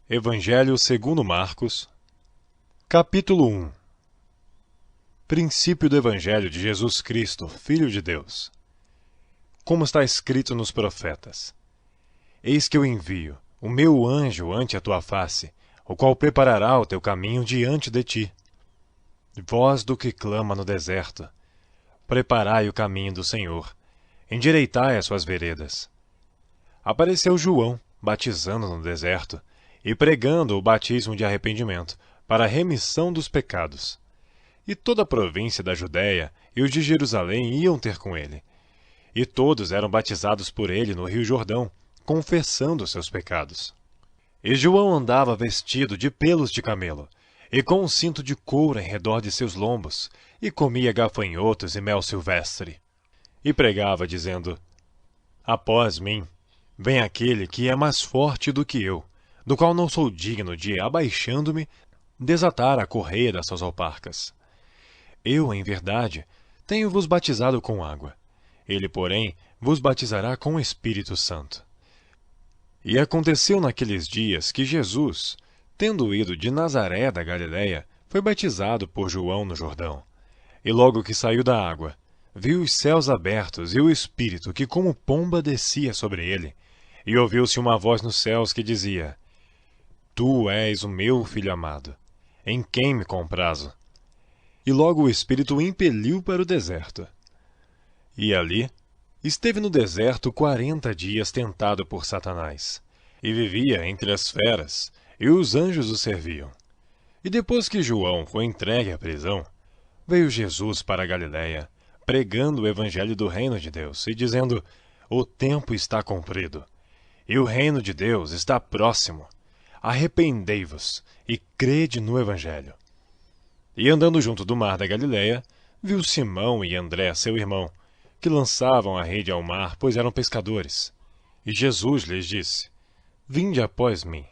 Evangelho segundo Marcos, capítulo 1. Princípio do Evangelho de Jesus Cristo, Filho de Deus. Como está escrito nos profetas: Eis que eu envio o meu anjo ante a tua face, o qual preparará o teu caminho diante de ti. Voz do que clama no deserto: preparai o caminho do Senhor, endireitai as suas veredas. Apareceu João, batizando no deserto, e pregando o batismo de arrependimento, para a remissão dos pecados. E toda a província da Judéia e os de Jerusalém iam ter com ele. E todos eram batizados por ele no rio Jordão, confessando seus pecados. E João andava vestido de pelos de camelo, e com um cinto de couro em redor de seus lombos, e comia gafanhotos e mel silvestre. E pregava, dizendo: Após mim vem aquele que é mais forte do que eu, do qual não sou digno de, abaixando-me, desatar a correia das suas alparcas. Eu, em verdade, tenho-vos batizado com água. Ele, porém, vos batizará com o Espírito Santo. E aconteceu naqueles dias que Jesus, tendo ido de Nazaré da Galiléia, foi batizado por João no Jordão. E logo que saiu da água, viu os céus abertos e o Espírito que como pomba descia sobre ele, e ouviu-se uma voz nos céus que dizia: Tu és o meu Filho amado, em quem me comprazo. E logo o Espírito o impeliu para o deserto. E ali esteve no deserto 40 dias tentado por Satanás, e vivia entre as feras, e os anjos o serviam. E depois que João foi entregue à prisão, veio Jesus para a Galiléia, pregando o evangelho do reino de Deus, e dizendo: O tempo está cumprido, e o reino de Deus está próximo. Arrependei-vos e crede no evangelho. E andando junto do mar da Galiléia, viu Simão e André, seu irmão, que lançavam a rede ao mar, pois eram pescadores. E Jesus lhes disse: Vinde após mim,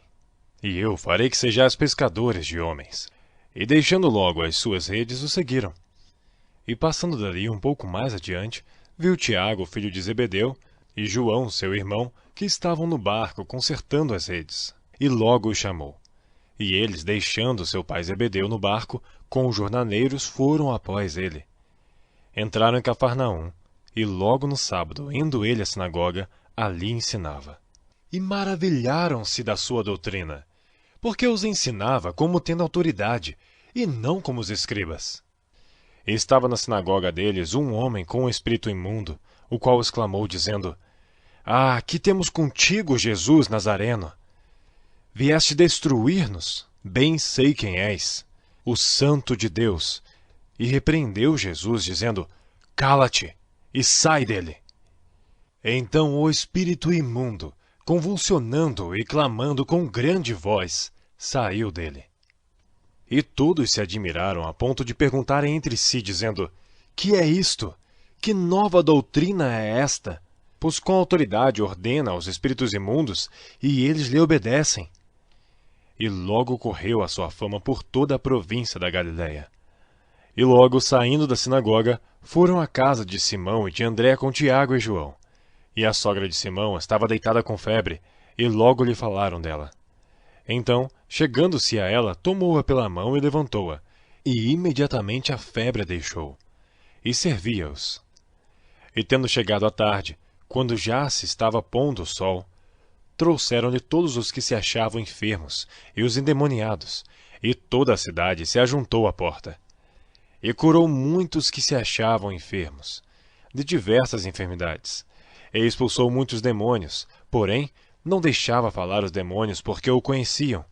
e eu farei que sejais pescadores de homens. E deixando logo as suas redes, o seguiram. E passando dali um pouco mais adiante, viu Tiago, filho de Zebedeu, e João, seu irmão, que estavam no barco consertando as redes. E logo os chamou. E eles, deixando seu pai Zebedeu no barco, com os jornaleiros, foram após ele. Entraram em Cafarnaum, e logo no sábado, indo ele à sinagoga, ali ensinava. E maravilharam-se da sua doutrina, porque os ensinava como tendo autoridade, e não como os escribas. E estava na sinagoga deles um homem com um espírito imundo, o qual exclamou, dizendo: Ah, que temos contigo, Jesus Nazareno! Vieste destruir-nos? Bem sei quem és, o Santo de Deus. E repreendeu Jesus, dizendo: Cala-te e sai dele. Então o espírito imundo, convulsionando e clamando com grande voz, saiu dele. E todos se admiraram a ponto de perguntarem entre si, dizendo: Que é isto? Que nova doutrina é esta? Pois com autoridade ordena aos espíritos imundos, e eles lhe obedecem. E logo correu a sua fama por toda a província da Galiléia. E logo, saindo da sinagoga, foram à casa de Simão e de André com Tiago e João. E a sogra de Simão estava deitada com febre, e logo lhe falaram dela. Então, chegando-se a ela, tomou-a pela mão e levantou-a, e imediatamente a febre a deixou. E servia-os. E tendo chegado a tarde, quando já se estava pondo o sol, trouxeram-lhe todos os que se achavam enfermos e os endemoniados, e toda a cidade se ajuntou à porta. E curou muitos que se achavam enfermos, de diversas enfermidades, e expulsou muitos demônios, porém não deixava falar os demônios porque o conheciam.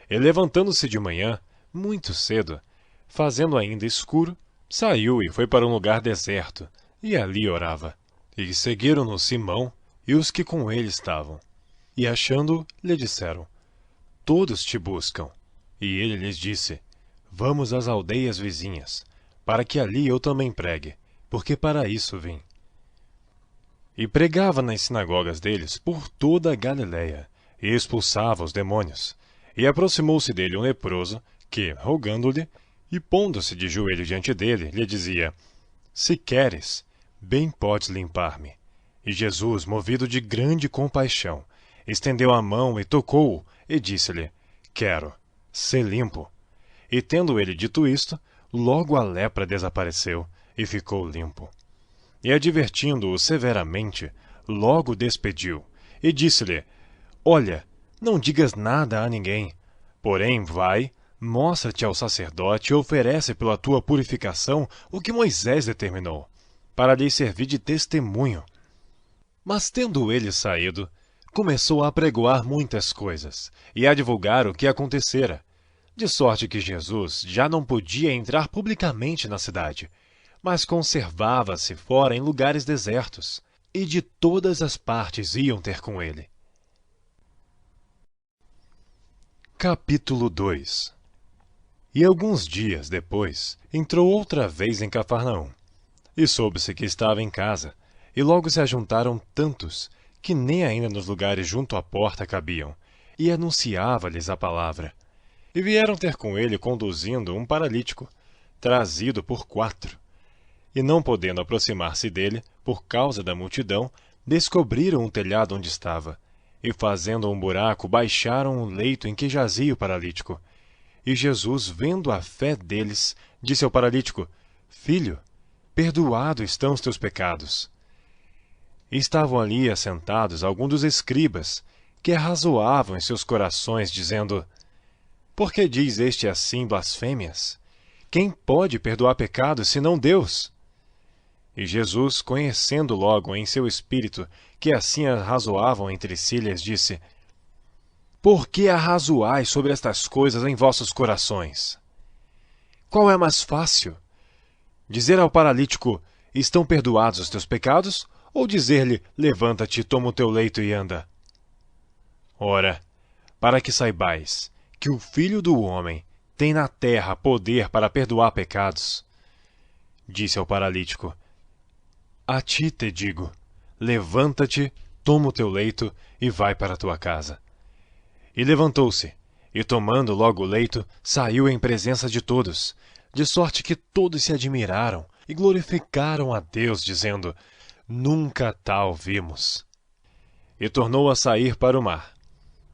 E levantando-se de manhã, muito cedo, fazendo ainda escuro, saiu e foi para um lugar deserto, e ali orava. E seguiram-no Simão e os que com ele estavam. E achando-o, lhe disseram: Todos te buscam. E ele lhes disse: Vamos às aldeias vizinhas, para que ali eu também pregue, porque para isso vim. E pregava nas sinagogas deles por toda a Galiléia, e expulsava os demônios. E aproximou-se dele um leproso, que, rogando-lhe, e pondo-se de joelho diante dele, lhe dizia: Se queres, bem podes limpar-me. E Jesus, movido de grande compaixão, estendeu a mão e tocou-o, e disse-lhe: Quero, sê limpo. E tendo ele dito isto, logo a lepra desapareceu e ficou limpo. E advertindo-o severamente, logo o despediu, e disse-lhe: Olha, não digas nada a ninguém, porém vai, mostra-te ao sacerdote e oferece pela tua purificação o que Moisés determinou, para lhe servir de testemunho. Mas tendo ele saído, começou a apregoar muitas coisas, e a divulgar o que acontecera, de sorte que Jesus já não podia entrar publicamente na cidade, mas conservava-se fora em lugares desertos, e de todas as partes iam ter com ele. Capítulo 2. E alguns dias depois, entrou outra vez em Cafarnaum, e soube-se que estava em casa, e logo se ajuntaram tantos, que nem ainda nos lugares junto à porta cabiam, e anunciava-lhes a palavra. E vieram ter com ele conduzindo um paralítico, trazido por 4. E não podendo aproximar-se dele, por causa da multidão, descobriram o telhado onde estava, e fazendo um buraco, baixaram o leito em que jazia o paralítico. E Jesus, vendo a fé deles, disse ao paralítico: Filho, perdoados estão os teus pecados. E estavam ali assentados alguns dos escribas, que arrazoavam em seus corações, dizendo: Por que diz este assim blasfêmias? Quem pode perdoar pecados, senão Deus? E Jesus, conhecendo logo em seu espírito que assim arrazoavam entre si, lhes disse: Por que arrazoais sobre estas coisas em vossos corações? Qual é mais fácil? Dizer ao paralítico: Estão perdoados os teus pecados? Ou dizer-lhe: Levanta-te, toma o teu leito e anda? Ora, para que saibais que o Filho do Homem tem na terra poder para perdoar pecados, disse ao paralítico: A ti te digo, levanta-te, toma o teu leito e vai para a tua casa. E levantou-se, e tomando logo o leito, saiu em presença de todos, de sorte que todos se admiraram e glorificaram a Deus, dizendo: Nunca tal vimos. E tornou a sair para o mar.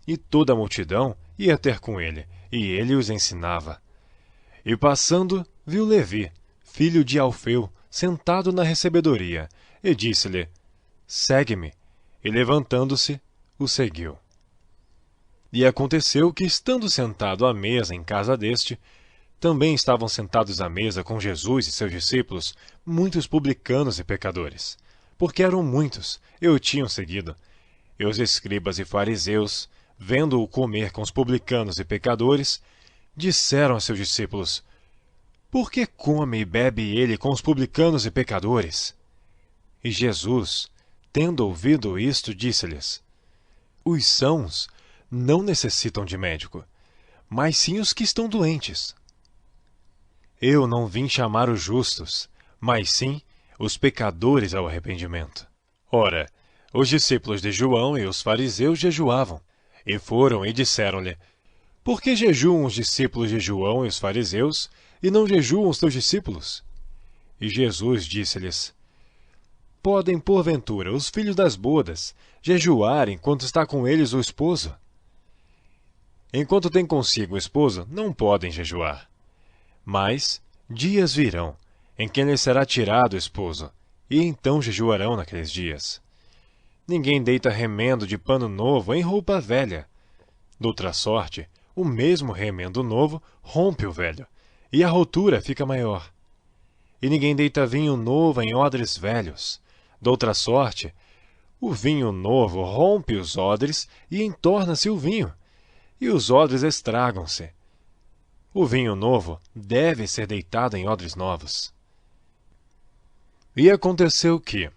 E toda a multidão ia ter com ele, e ele os ensinava. E passando, viu Levi, filho de Alfeu, sentado na recebedoria, e disse-lhe: Segue-me. E levantando-se, o seguiu. E aconteceu que, estando sentado à mesa em casa deste, também estavam sentados à mesa com Jesus e seus discípulos muitos publicanos e pecadores, porque eram muitos, e o tinham seguido. E os escribas e fariseus, vendo-o comer com os publicanos e pecadores, disseram a seus discípulos: Por que come e bebe ele com os publicanos e pecadores? E Jesus, tendo ouvido isto, disse-lhes: Os sãos não necessitam de médico, mas sim os que estão doentes. Eu não vim chamar os justos, mas sim os pecadores ao arrependimento. Ora, os discípulos de João e os fariseus jejuavam, e foram e disseram-lhe: Por que jejuam os discípulos de João e os fariseus, e não jejuam os teus discípulos? E Jesus disse-lhes: Podem, porventura, os filhos das bodas jejuar enquanto está com eles o esposo? Enquanto tem consigo o esposo, não podem jejuar. Mas dias virão, em que lhes será tirado o esposo, e então jejuarão naqueles dias. Ninguém deita remendo de pano novo em roupa velha. Doutra sorte, o mesmo remendo novo rompe o velho, e a rotura fica maior. E ninguém deita vinho novo em odres velhos. Doutra sorte, o vinho novo rompe os odres e entorna-se o vinho, e os odres estragam-se. O vinho novo deve ser deitado em odres novos. E aconteceu que,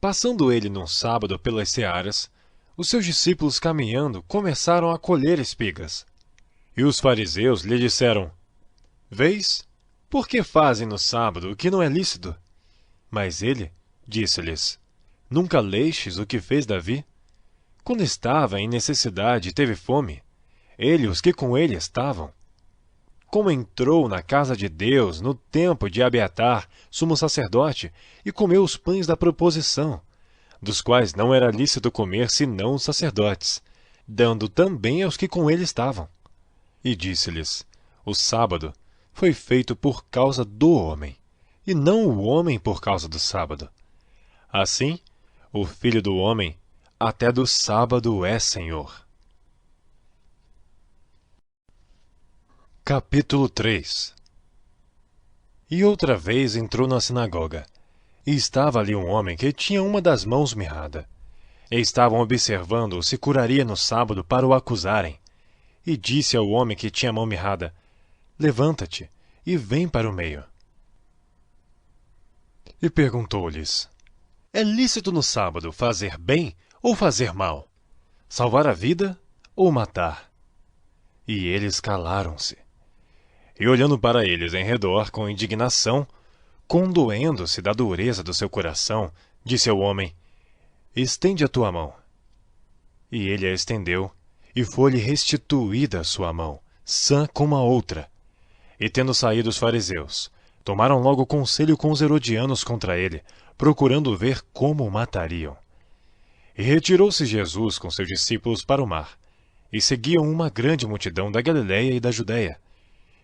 passando ele num sábado pelas searas, os seus discípulos caminhando começaram a colher espigas. E os fariseus lhe disseram: Vês, por que fazem no sábado o que não é lícito? Mas ele disse-lhes: Nunca lestes o que fez Davi? Quando estava em necessidade e teve fome, ele e os que com ele estavam. Como entrou na casa de Deus no tempo de Abiatar, sumo sacerdote, e comeu os pães da proposição, dos quais não era lícito comer senão os sacerdotes, dando também aos que com ele estavam. E disse-lhes: o sábado foi feito por causa do homem, e não o homem por causa do sábado. Assim, o Filho do Homem até do sábado é Senhor. Capítulo 3. E outra vez entrou na sinagoga, e estava ali um homem que tinha uma das mãos mirrada. E estavam observando se curaria no sábado para o acusarem. E disse ao homem que tinha a mão mirrada: levanta-te e vem para o meio. E perguntou-lhes: é lícito no sábado fazer bem ou fazer mal? Salvar a vida ou matar? E eles calaram-se. E olhando para eles em redor com indignação, condoendo-se da dureza do seu coração, disse ao homem: estende a tua mão. E ele a estendeu, e foi-lhe restituída a sua mão, sã como a outra. E tendo saído os fariseus, tomaram logo conselho com os herodianos contra ele, procurando ver como o matariam. E retirou-se Jesus com seus discípulos para o mar, e seguiam uma grande multidão da Galiléia e da Judéia,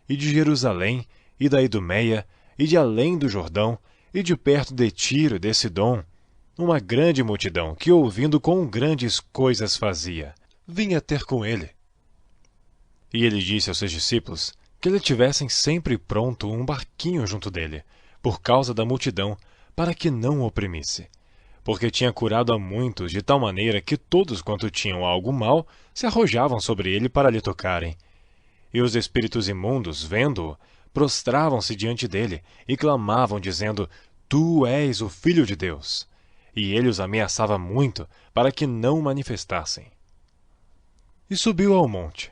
e de Jerusalém, e da Idumeia, e de além do Jordão, e de perto de Tiro e de Sidom, uma grande multidão que, ouvindo quão grandes coisas fazia, vinha ter com ele. E ele disse aos seus discípulos que lhe tivessem sempre pronto um barquinho junto dele, por causa da multidão, para que não o oprimisse, porque tinha curado a muitos de tal maneira que todos quanto tinham algo mal se arrojavam sobre ele para lhe tocarem. E os espíritos imundos, vendo-o, prostravam-se diante dele e clamavam, dizendo: tu és o Filho de Deus. E ele os ameaçava muito, para que não o manifestassem. E subiu ao monte,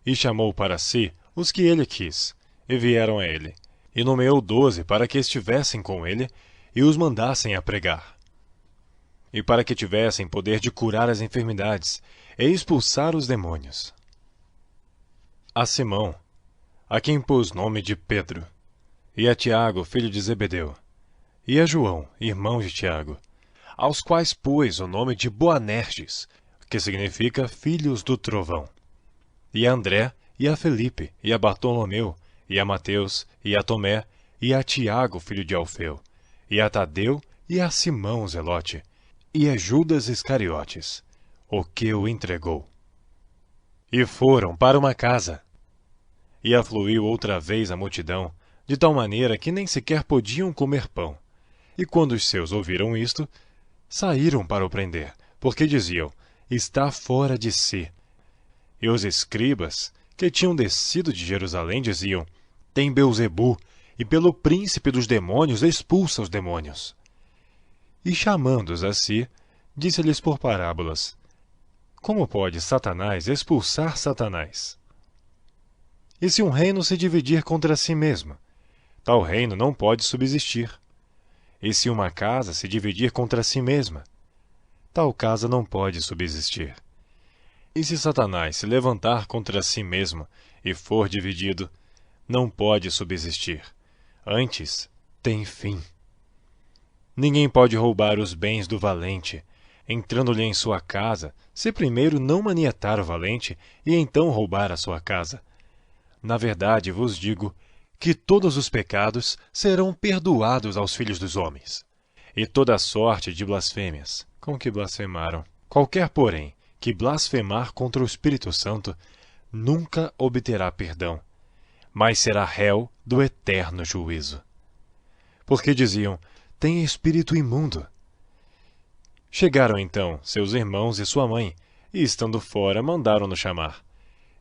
e chamou para si os que ele quis, e vieram a ele, e nomeou 12 para que estivessem com ele, e os mandassem a pregar. E para que tivessem poder de curar as enfermidades, e expulsar os demônios. A Simão, a quem pôs nome de Pedro, e a Tiago, filho de Zebedeu, e a João, irmão de Tiago, aos quais pôs o nome de Boanerges, que significa filhos do trovão, e a André, e a Felipe, e a Bartolomeu, e a Mateus, e a Tomé, e a Tiago, filho de Alfeu, e a Tadeu, e a Simão Zelote, e a Judas Iscariotes, o que o entregou. E foram para uma casa. E afluiu outra vez a multidão, de tal maneira que nem sequer podiam comer pão. E quando os seus ouviram isto, saíram para o prender, porque diziam: está fora de si. E os escribas, que tinham descido de Jerusalém, diziam: tem Beelzebu, e pelo príncipe dos demônios expulsa os demônios. E chamando-os a si, disse-lhes por parábolas: como pode Satanás expulsar Satanás? E se um reino se dividir contra si mesmo, tal reino não pode subsistir. E se uma casa se dividir contra si mesma, tal casa não pode subsistir. E se Satanás se levantar contra si mesmo e for dividido, não pode subsistir. Antes, tem fim. Ninguém pode roubar os bens do valente, entrando-lhe em sua casa, se primeiro não manietar o valente e então roubar a sua casa. Na verdade vos digo que todos os pecados serão perdoados aos filhos dos homens, e toda a sorte de blasfêmias com que blasfemaram. Qualquer, porém, que blasfemar contra o Espírito Santo nunca obterá perdão, mas será réu do eterno juízo. Porque diziam: tem espírito imundo. Chegaram então seus irmãos e sua mãe, e estando fora mandaram-no chamar.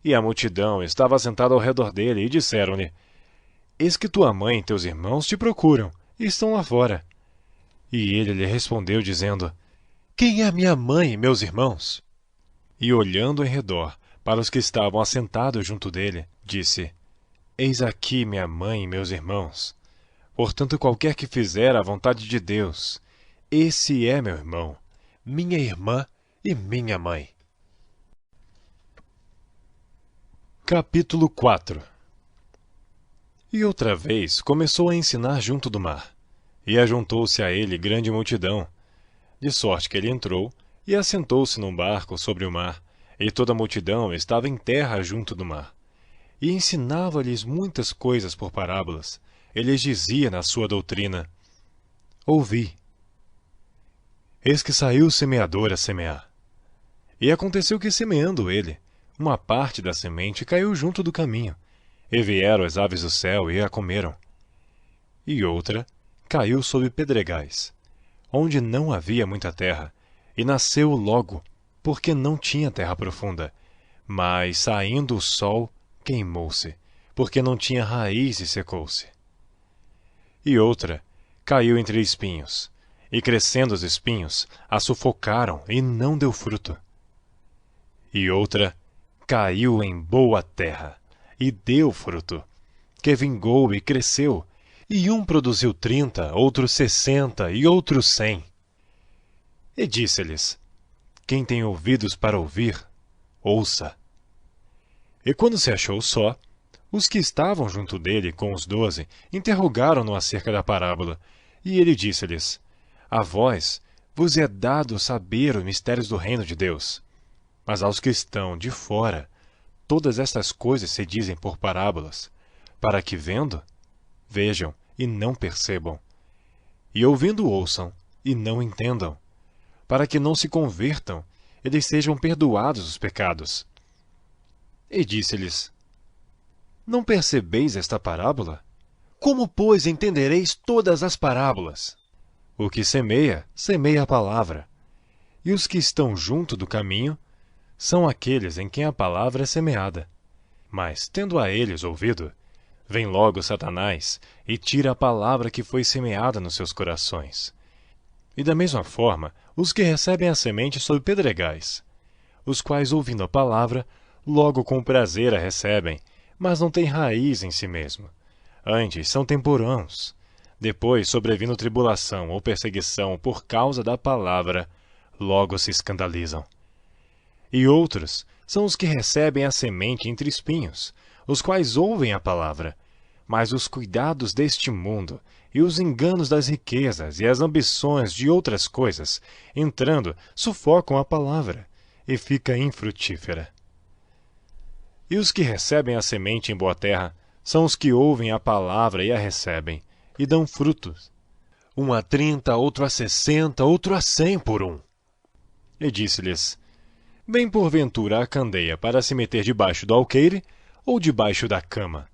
E a multidão estava assentada ao redor dele, e disseram-lhe: eis que tua mãe e teus irmãos te procuram, e estão lá fora. E ele lhe respondeu, dizendo: quem é minha mãe e meus irmãos? E olhando em redor para os que estavam assentados junto dele, disse: eis aqui minha mãe e meus irmãos. Portanto, qualquer que fizer a vontade de Deus, esse é meu irmão, minha irmã e minha mãe. Capítulo 4. E outra vez começou a ensinar junto do mar, e ajuntou-se a ele grande multidão, de sorte que ele entrou e assentou-se num barco sobre o mar, e toda a multidão estava em terra junto do mar. E ensinava-lhes muitas coisas por parábolas. Ele lhes dizia na sua doutrina: Ouvi. Eis que saiu o semeador a semear. E aconteceu que, semeando ele, uma parte da semente caiu junto do caminho, e vieram as aves do céu e a comeram. E outra caiu sobre pedregais, onde não havia muita terra, e nasceu logo, porque não tinha terra profunda. Mas, saindo o sol, queimou-se, porque não tinha raiz e secou-se. E outra caiu entre espinhos, e crescendo os espinhos, a sufocaram e não deu fruto. E outra caiu em boa terra, e deu fruto, que vingou e cresceu, e um produziu 30, outro 60 e outro 100. E disse-lhes: Quem tem ouvidos para ouvir, ouça. E quando se achou só, os que estavam junto dele com os 12 interrogaram-no acerca da parábola, e ele disse-lhes: A vós vos é dado saber os mistérios do reino de Deus, mas aos que estão de fora, todas estas coisas se dizem por parábolas, para que vendo, vejam e não percebam, e ouvindo ouçam e não entendam, para que não se convertam e lhes sejam perdoados os pecados. E disse-lhes: Não percebeis esta parábola? Como, pois, entendereis todas as parábolas? O que semeia, semeia a palavra. E os que estão junto do caminho são aqueles em quem a palavra é semeada. Mas, tendo a eles ouvido, vem logo Satanás e tira a palavra que foi semeada nos seus corações. E da mesma forma, os que recebem a semente sob pedregais, os quais, ouvindo a palavra, logo com prazer a recebem, mas não têm raiz em si mesmo. Antes são temporãos. Depois, sobrevindo tribulação ou perseguição por causa da palavra, logo se escandalizam. E outros são os que recebem a semente entre espinhos, os quais ouvem a palavra, mas os cuidados deste mundo e os enganos das riquezas e as ambições de outras coisas, entrando, sufocam a palavra, e fica infrutífera. E os que recebem a semente em boa terra são os que ouvem a palavra e a recebem, e dão frutos, um a 30, outro a 60, outro a 100 por um. E disse-lhes: Vem porventura a candeia para se meter debaixo do alqueire ou debaixo da cama?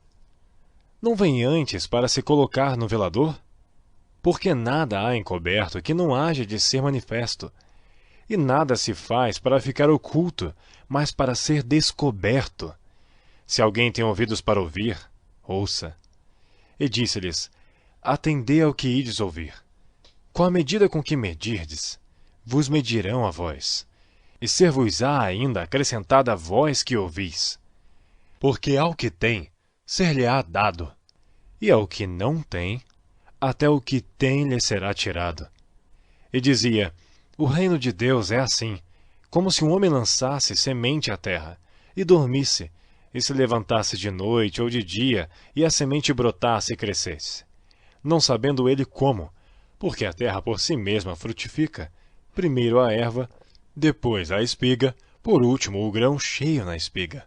Não vem antes para se colocar no velador? Porque nada há encoberto que não haja de ser manifesto, e nada se faz para ficar oculto, mas para ser descoberto. Se alguém tem ouvidos para ouvir, ouça. E disse-lhes: Atendei ao que ides ouvir. Com a medida com que medirdes, vos medirão a vós, e ser-vos-á ainda acrescentada a vós que ouvis. Porque ao que tem, ser-lhe-á dado, e ao que não tem, até o que tem lhe será tirado. E dizia: O reino de Deus é assim, como se um homem lançasse semente à terra, e dormisse, e se levantasse de noite ou de dia, e a semente brotasse e crescesse. Não sabendo ele como, porque a terra por si mesma frutifica, primeiro a erva, depois a espiga, por último o grão cheio na espiga.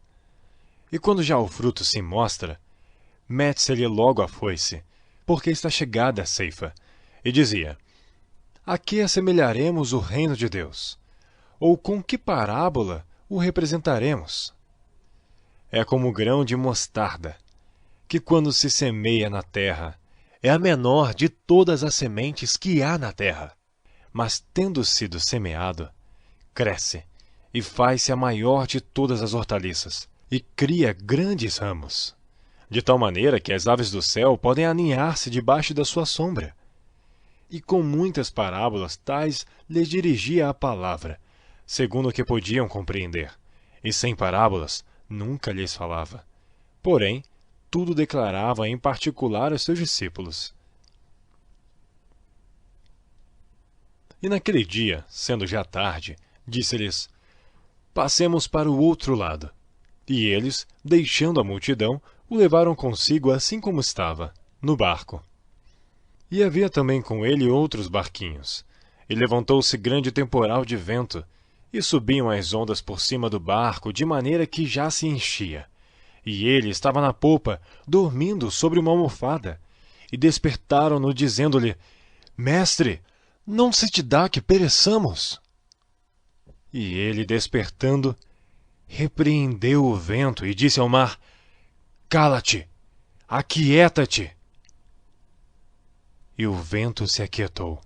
E quando já o fruto se mostra, mete-se-lhe logo a foice, porque está chegada a ceifa. E dizia: A que assemelharemos o reino de Deus? Ou com que parábola o representaremos? É como o grão de mostarda, que quando se semeia na terra, é a menor de todas as sementes que há na terra. Mas tendo sido semeado, cresce e faz-se a maior de todas as hortaliças, e cria grandes ramos, de tal maneira que as aves do céu podem aninhar-se debaixo da sua sombra. E com muitas parábolas tais lhes dirigia a palavra, segundo o que podiam compreender, e sem parábolas nunca lhes falava. Porém, tudo declarava em particular aos seus discípulos. E naquele dia, sendo já tarde, disse-lhes: Passemos para o outro lado. E eles, deixando a multidão, o levaram consigo assim como estava, no barco. E havia também com ele outros barquinhos. E levantou-se grande temporal de vento, e subiam as ondas por cima do barco de maneira que já se enchia. E ele estava na popa, dormindo sobre uma almofada. E despertaram-no, dizendo-lhe: Mestre, não se te dá que pereçamos? E ele, despertando, repreendeu o vento e disse ao mar: Cala-te, aquieta-te. E o vento se aquietou,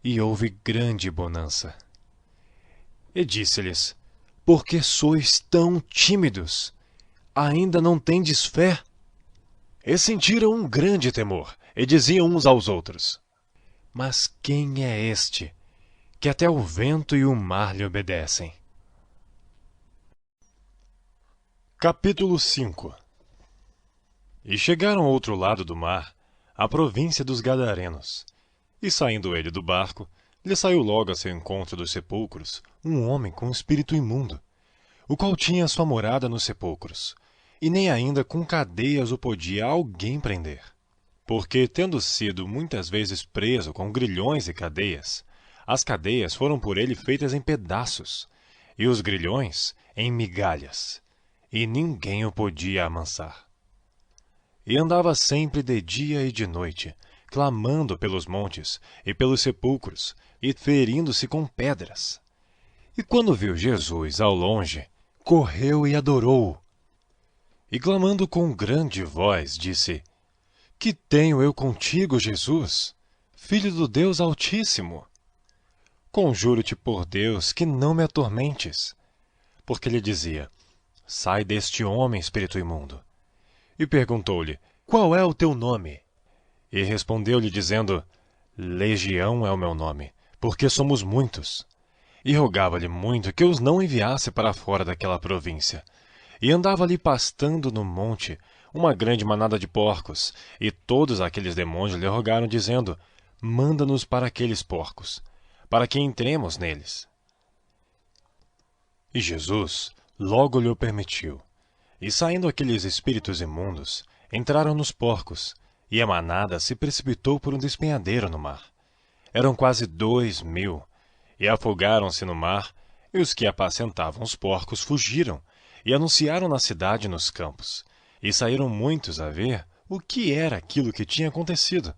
e houve grande bonança. E disse-lhes: Por que sois tão tímidos? Ainda não tendes fé? E sentiram um grande temor, e diziam uns aos outros: Mas quem é este, que até o vento e o mar lhe obedecem? Capítulo 5. E chegaram ao outro lado do mar, à província dos Gadarenos. E saindo ele do barco, lhe saiu logo a seu encontro dos sepulcros um homem com espírito imundo, o qual tinha sua morada nos sepulcros, e nem ainda com cadeias o podia alguém prender. Porque, tendo sido muitas vezes preso com grilhões e cadeias, as cadeias foram por ele feitas em pedaços, e os grilhões em migalhas, e ninguém o podia amansar. E andava sempre de dia e de noite, clamando pelos montes e pelos sepulcros, e ferindo-se com pedras. E quando viu Jesus ao longe, correu e adorou-o. E clamando com grande voz, disse: Que tenho eu contigo, Jesus, Filho do Deus Altíssimo? Conjuro-te por Deus que não me atormentes. Porque lhe dizia: Sai deste homem, espírito imundo. E perguntou-lhe: Qual é o teu nome? E respondeu-lhe dizendo: Legião é o meu nome, porque somos muitos. E rogava-lhe muito que os não enviasse para fora daquela província. E andava ali pastando no monte uma grande manada de porcos, e todos aqueles demônios lhe rogaram, dizendo: Manda-nos para aqueles porcos, para que entremos neles. E Jesus logo lhe o permitiu. E saindo aqueles espíritos imundos, entraram nos porcos, e a manada se precipitou por um despenhadeiro no mar. Eram quase 2.000, e afogaram-se no mar, e os que apacentavam os porcos fugiram, e anunciaram na cidade e nos campos. E saíram muitos a ver o que era aquilo que tinha acontecido.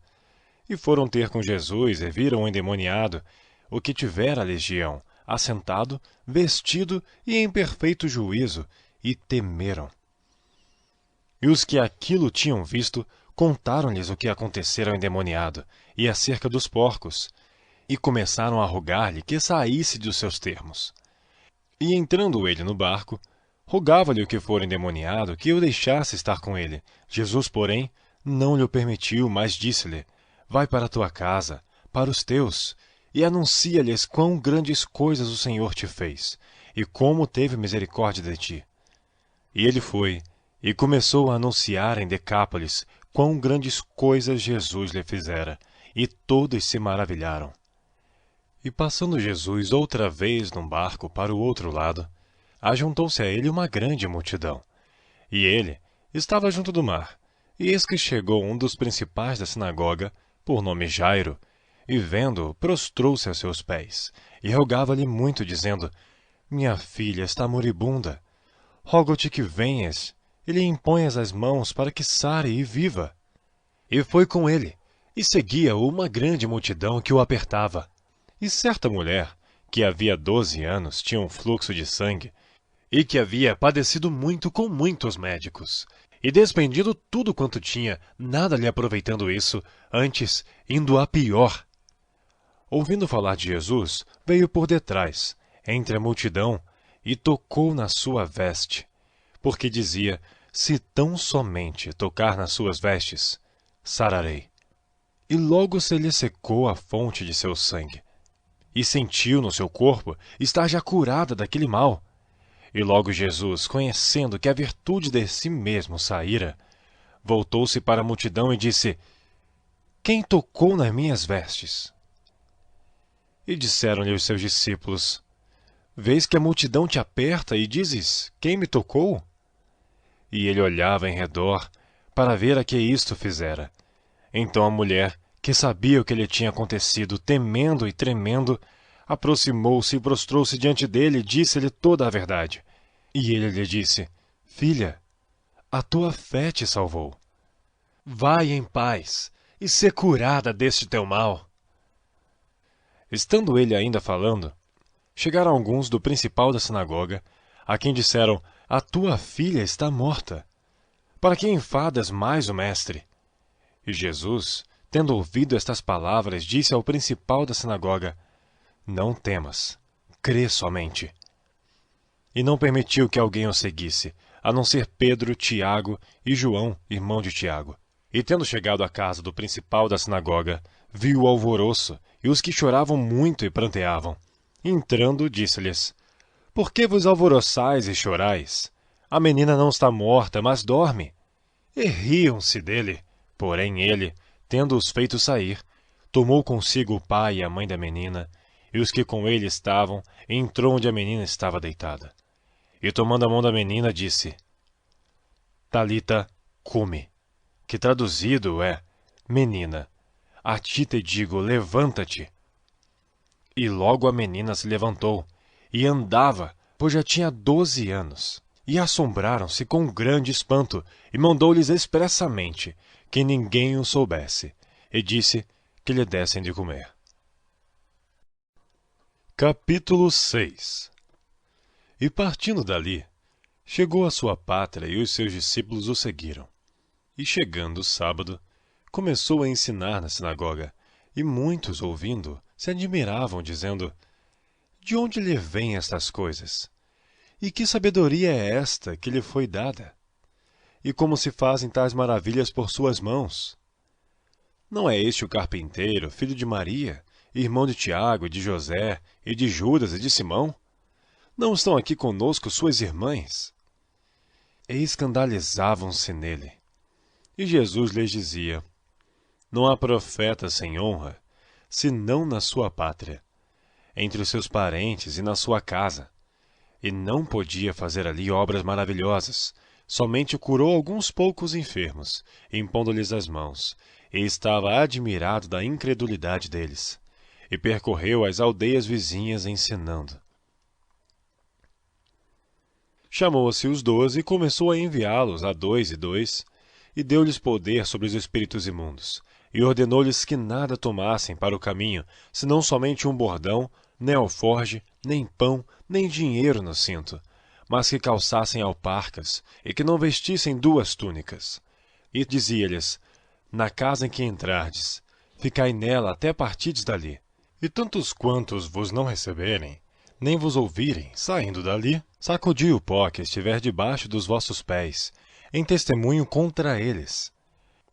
E foram ter com Jesus, e viram o endemoniado, o que tivera a legião, assentado, vestido e em perfeito juízo, e temeram. E os que aquilo tinham visto, contaram-lhes o que acontecera ao endemoniado, e acerca dos porcos, e começaram a rogar-lhe que saísse dos seus termos. E entrando ele no barco, rogava-lhe o que fora endemoniado que o deixasse estar com ele. Jesus, porém, não lhe o permitiu, mas disse-lhe: Vai para a tua casa, para os teus, e anuncia-lhes quão grandes coisas o Senhor te fez, e como teve misericórdia de ti. E ele foi, e começou a anunciar em Decápolis quão grandes coisas Jesus lhe fizera, e todos se maravilharam. E passando Jesus outra vez num barco para o outro lado, ajuntou-se a ele uma grande multidão. E ele estava junto do mar, e eis que chegou um dos principais da sinagoga, por nome Jairo, e vendo-o, prostrou-se a seus pés, e rogava-lhe muito, dizendo: Minha filha está moribunda. Rogo-te que venhas, e lhe imponhas as mãos para que sare e viva. E foi com ele, e seguia-o uma grande multidão que o apertava. E certa mulher, que havia 12 anos tinha um fluxo de sangue, e que havia padecido muito com muitos médicos, e despendido tudo quanto tinha, nada lhe aproveitando isso, antes indo a pior. Ouvindo falar de Jesus, veio por detrás, entre a multidão, e tocou na sua veste, porque dizia: Se tão somente tocar nas suas vestes, sararei. E logo se lhe secou a fonte de seu sangue, e sentiu no seu corpo estar já curada daquele mal. E logo Jesus, conhecendo que a virtude de si mesmo saíra, voltou-se para a multidão e disse: Quem tocou nas minhas vestes? E disseram-lhe os seus discípulos: Vês que a multidão te aperta e dizes: Quem me tocou? E ele olhava em redor para ver a que isto fizera. Então a mulher, que sabia o que lhe tinha acontecido, temendo e tremendo, aproximou-se e prostrou-se diante dele e disse-lhe toda a verdade. E ele lhe disse: Filha, a tua fé te salvou. Vai em paz e sê curada deste teu mal. Estando ele ainda falando, chegaram alguns do principal da sinagoga, a quem disseram: A tua filha está morta. Para que enfadas mais o mestre? E Jesus, tendo ouvido estas palavras, disse ao principal da sinagoga: Não temas, crê somente. E não permitiu que alguém o seguisse, a não ser Pedro, Tiago e João, irmão de Tiago. E tendo chegado à casa do principal da sinagoga, viu o alvoroço e os que choravam muito e pranteavam. Entrando, disse-lhes: Por que vos alvoroçais e chorais? A menina não está morta, mas dorme. E riam-se dele. Porém ele, tendo-os feito sair, tomou consigo o pai e a mãe da menina, e os que com ele estavam, entrou onde a menina estava deitada. E tomando a mão da menina, disse: Talita, cumi, que traduzido é: Menina, a ti te digo, levanta-te. E logo a menina se levantou, e andava, pois já tinha 12 anos. E assombraram-se com grande espanto, e mandou-lhes expressamente que ninguém o soubesse, e disse que lhe dessem de comer. Capítulo 6. E partindo dali, chegou à sua pátria e os seus discípulos o seguiram. E chegando o sábado, começou a ensinar na sinagoga, e muitos, ouvindo, se admiravam, dizendo: De onde lhe vêm estas coisas? E que sabedoria é esta que lhe foi dada? E como se fazem tais maravilhas por suas mãos? Não é este o carpinteiro, filho de Maria, irmão de Tiago, e de José, e de Judas, e de Simão? Não estão aqui conosco suas irmãs? E escandalizavam-se nele. E Jesus lhes dizia: Não há profeta sem honra, senão na sua pátria, entre os seus parentes e na sua casa. E não podia fazer ali obras maravilhosas, somente curou alguns poucos enfermos, impondo-lhes as mãos, e estava admirado da incredulidade deles. E percorreu as aldeias vizinhas ensinando. Chamou-se os 12 e começou a enviá-los a 2 e 2, e deu-lhes poder sobre os espíritos imundos, e ordenou-lhes que nada tomassem para o caminho, senão somente um bordão, nem alforge, nem pão, nem dinheiro no cinto, mas que calçassem alparcas, e que não vestissem 2 túnicas. E dizia-lhes: Na casa em que entrardes, ficai nela até partides dali. E tantos quantos vos não receberem, nem vos ouvirem, saindo dali, sacudi o pó que estiver debaixo dos vossos pés, em testemunho contra eles.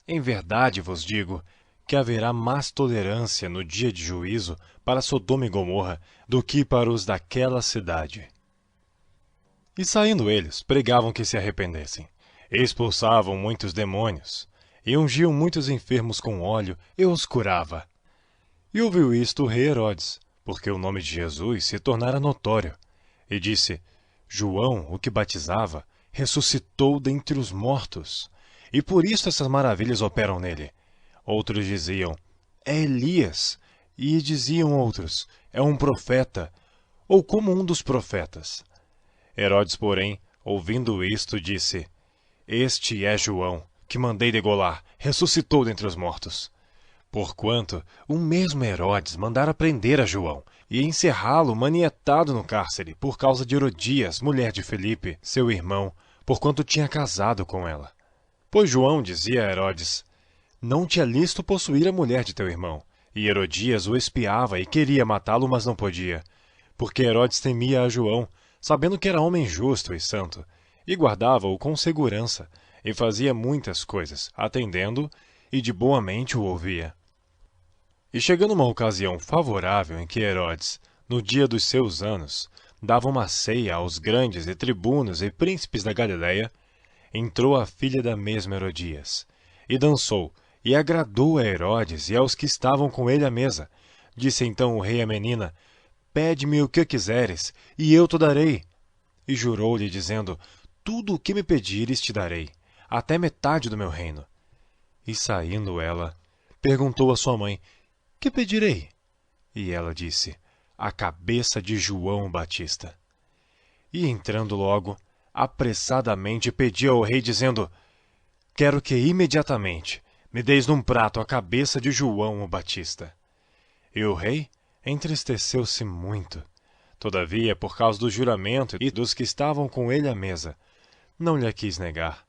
Em verdade vos digo que haverá mais tolerância no dia de juízo para Sodoma e Gomorra do que para os daquela cidade. E saindo eles, pregavam que se arrependessem, e expulsavam muitos demônios, e ungiam muitos enfermos com óleo, e os curava. E ouviu isto o rei Herodes, porque o nome de Jesus se tornara notório, e disse: João, o que batizava, ressuscitou dentre os mortos, e por isso essas maravilhas operam nele. Outros diziam: É Elias, e diziam outros: É um profeta, ou como um dos profetas. Herodes, porém, ouvindo isto, disse: Este é João, que mandei degolar, ressuscitou dentre os mortos. Porquanto o mesmo Herodes mandara prender a João e encerrá-lo manietado no cárcere por causa de Herodias, mulher de Filipe, seu irmão, porquanto tinha casado com ela. Pois João dizia a Herodes: Não te é lícito possuir a mulher de teu irmão. E Herodias o espiava e queria matá-lo, mas não podia, porque Herodes temia a João, sabendo que era homem justo e santo, e guardava-o com segurança, e fazia muitas coisas, atendendo, e de boa mente o ouvia. E chegando uma ocasião favorável em que Herodes, no dia dos seus anos, dava uma ceia aos grandes e tribunos e príncipes da Galiléia, entrou a filha da mesma Herodias, e dançou, e agradou a Herodes e aos que estavam com ele à mesa. Disse então o rei à menina: Pede-me o que quiseres, e eu te darei. E jurou-lhe, dizendo: Tudo o que me pedires te darei, até metade do meu reino. E saindo ela, perguntou à sua mãe: Que pedirei? E ela disse: a cabeça de João Batista. E entrando logo, apressadamente pedia ao rei, dizendo: quero que imediatamente me deis num prato a cabeça de João o Batista. E o rei entristeceu-se muito. Todavia, por causa do juramento e dos que estavam com ele à mesa, não lhe quis negar.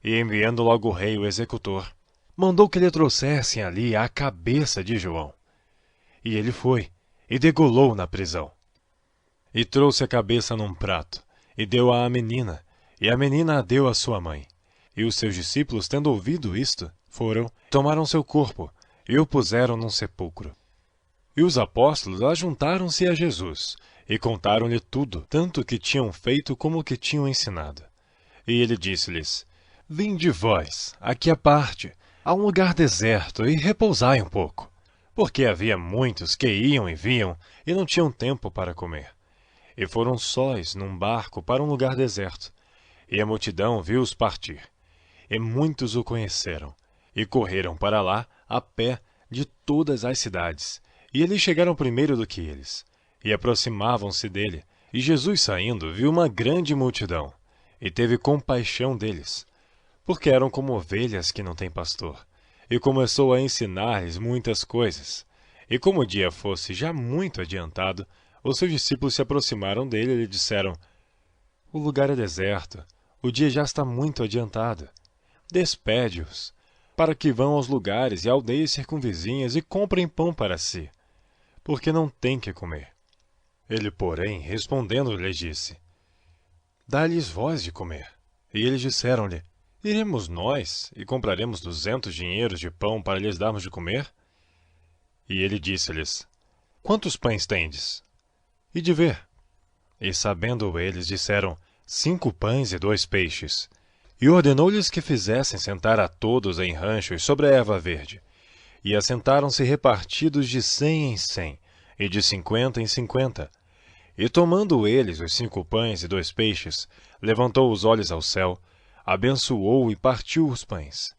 E enviando logo o rei o executor, mandou que lhe trouxessem ali a cabeça de João. E ele foi, e degolou na prisão. E trouxe a cabeça num prato, e deu-a à menina, e a menina a deu à sua mãe. E os seus discípulos, tendo ouvido isto, foram, tomaram seu corpo, e o puseram num sepulcro. E os apóstolos ajuntaram-se a Jesus, e contaram-lhe tudo, tanto o que tinham feito como o que tinham ensinado. E ele disse-lhes: vinde vós, aqui à parte, a um lugar deserto, e repousai um pouco. Porque havia muitos que iam e vinham, e não tinham tempo para comer. E foram sós num barco para um lugar deserto. E a multidão viu-os partir. E muitos o conheceram, e correram para lá a pé de todas as cidades. E eles chegaram primeiro do que eles, e aproximavam-se dele. E Jesus, saindo, viu uma grande multidão, e teve compaixão deles, porque eram como ovelhas que não têm pastor. E começou a ensinar-lhes muitas coisas. E como o dia fosse já muito adiantado, os seus discípulos se aproximaram dele e lhe disseram: o lugar é deserto, o dia já está muito adiantado. Despede-os, para que vão aos lugares e aldeias circunvizinhas e comprem pão para si, porque não têm que comer. Ele, porém, respondendo, lhes disse: dá-lhes vós de comer. E eles disseram-lhe: iremos nós e compraremos 200 dinheiros de pão para lhes darmos de comer? E ele disse-lhes: quantos pães tendes? E de ver. E sabendo eles, disseram: 5 pães e 2 peixes. E ordenou-lhes que fizessem sentar a todos em ranchos sobre a erva verde. E assentaram-se repartidos de 100 em 100, e de 50 em 50. E tomando eles os 5 pães e 2 peixes, levantou os olhos ao céu, abençoou e partiu os pães.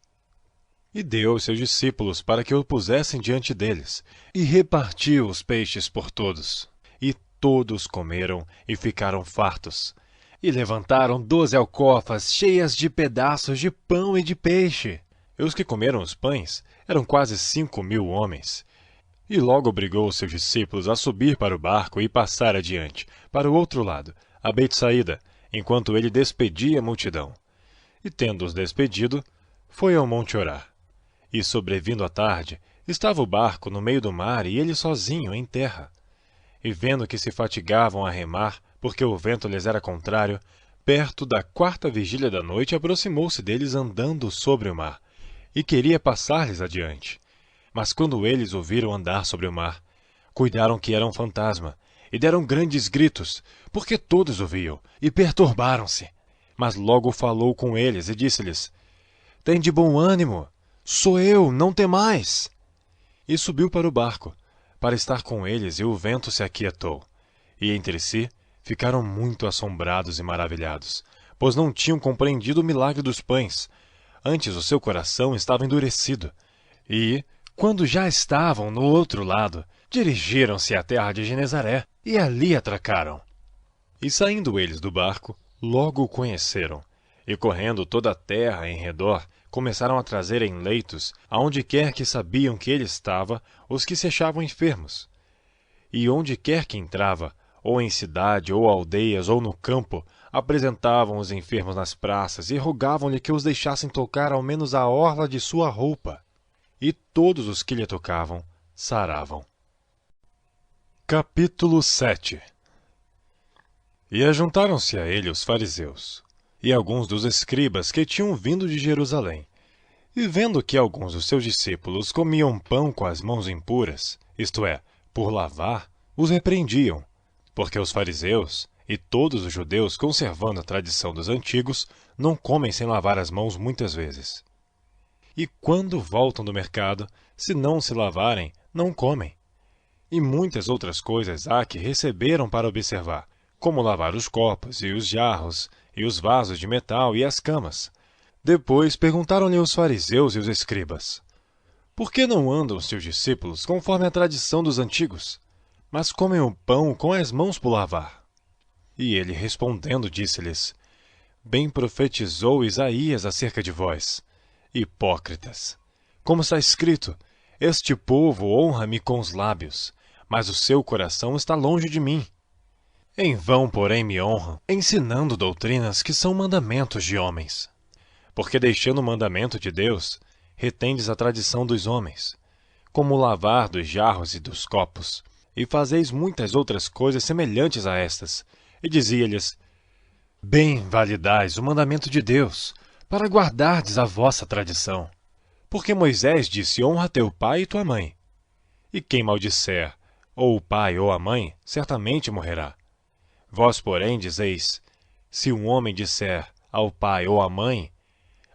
E deu aos seus discípulos para que o pusessem diante deles, e repartiu os peixes por todos. E todos comeram e ficaram fartos. E levantaram 12 alcofas cheias de pedaços de pão e de peixe. E os que comeram os pães eram quase 5.000 homens. E logo obrigou os seus discípulos a subir para o barco e passar adiante, para o outro lado, a Betsaída, enquanto ele despedia a multidão. E tendo-os despedido, foi ao monte orar. E sobrevindo a tarde, estava o barco no meio do mar e ele sozinho em terra. E vendo que se fatigavam a remar, porque o vento lhes era contrário, perto da 4ª vigília da noite aproximou-se deles andando sobre o mar, e queria passar-lhes adiante. Mas quando eles o viram andar sobre o mar, cuidaram que era um fantasma, e deram grandes gritos, porque todos o viam, e perturbaram-se. Mas logo falou com eles e disse-lhes: tende bom ânimo, sou eu, não temais. E subiu para o barco, para estar com eles, e o vento se aquietou. E entre si ficaram muito assombrados e maravilhados, pois não tinham compreendido o milagre dos pães. Antes o seu coração estava endurecido. E, quando já estavam no outro lado, dirigiram-se à terra de Genezaré, e ali atracaram. E saindo eles do barco, logo o conheceram, e correndo toda a terra em redor, começaram a trazer em leitos, aonde quer que sabiam que ele estava, os que se achavam enfermos. E onde quer que entrava, ou em cidade, ou aldeias, ou no campo, apresentavam os enfermos nas praças e rogavam-lhe que os deixassem tocar ao menos a orla de sua roupa. E todos os que lhe tocavam saravam. Capítulo 7. E ajuntaram-se a ele os fariseus, e alguns dos escribas que tinham vindo de Jerusalém. E vendo que alguns dos seus discípulos comiam pão com as mãos impuras, isto é, por lavar, os repreendiam, porque os fariseus e todos os judeus, conservando a tradição dos antigos, não comem sem lavar as mãos muitas vezes. E quando voltam do mercado, se não se lavarem, não comem. E muitas outras coisas há que receberam para observar, como lavar os copos e os jarros, e os vasos de metal e as camas. Depois perguntaram-lhe os fariseus e os escribas: por que não andam seus discípulos conforme a tradição dos antigos? mas comem o pão com as mãos por lavar. E ele respondendo disse-lhes: Bem profetizou Isaías acerca de vós, hipócritas. Como está escrito: Este povo honra-me com os lábios, mas o seu coração está longe de mim. Em vão, porém, me honram, ensinando doutrinas que são mandamentos de homens. Porque deixando o mandamento de Deus, retendes a tradição dos homens, como o lavar dos jarros e dos copos, e fazeis muitas outras coisas semelhantes a estas. E dizia-lhes: Bem validais o mandamento de Deus, para guardardes a vossa tradição. Porque Moisés disse: Honra teu pai e tua mãe. E quem maldisser, ou o pai ou a mãe, certamente morrerá. Vós, porém, dizeis: Se um homem disser ao pai ou à mãe: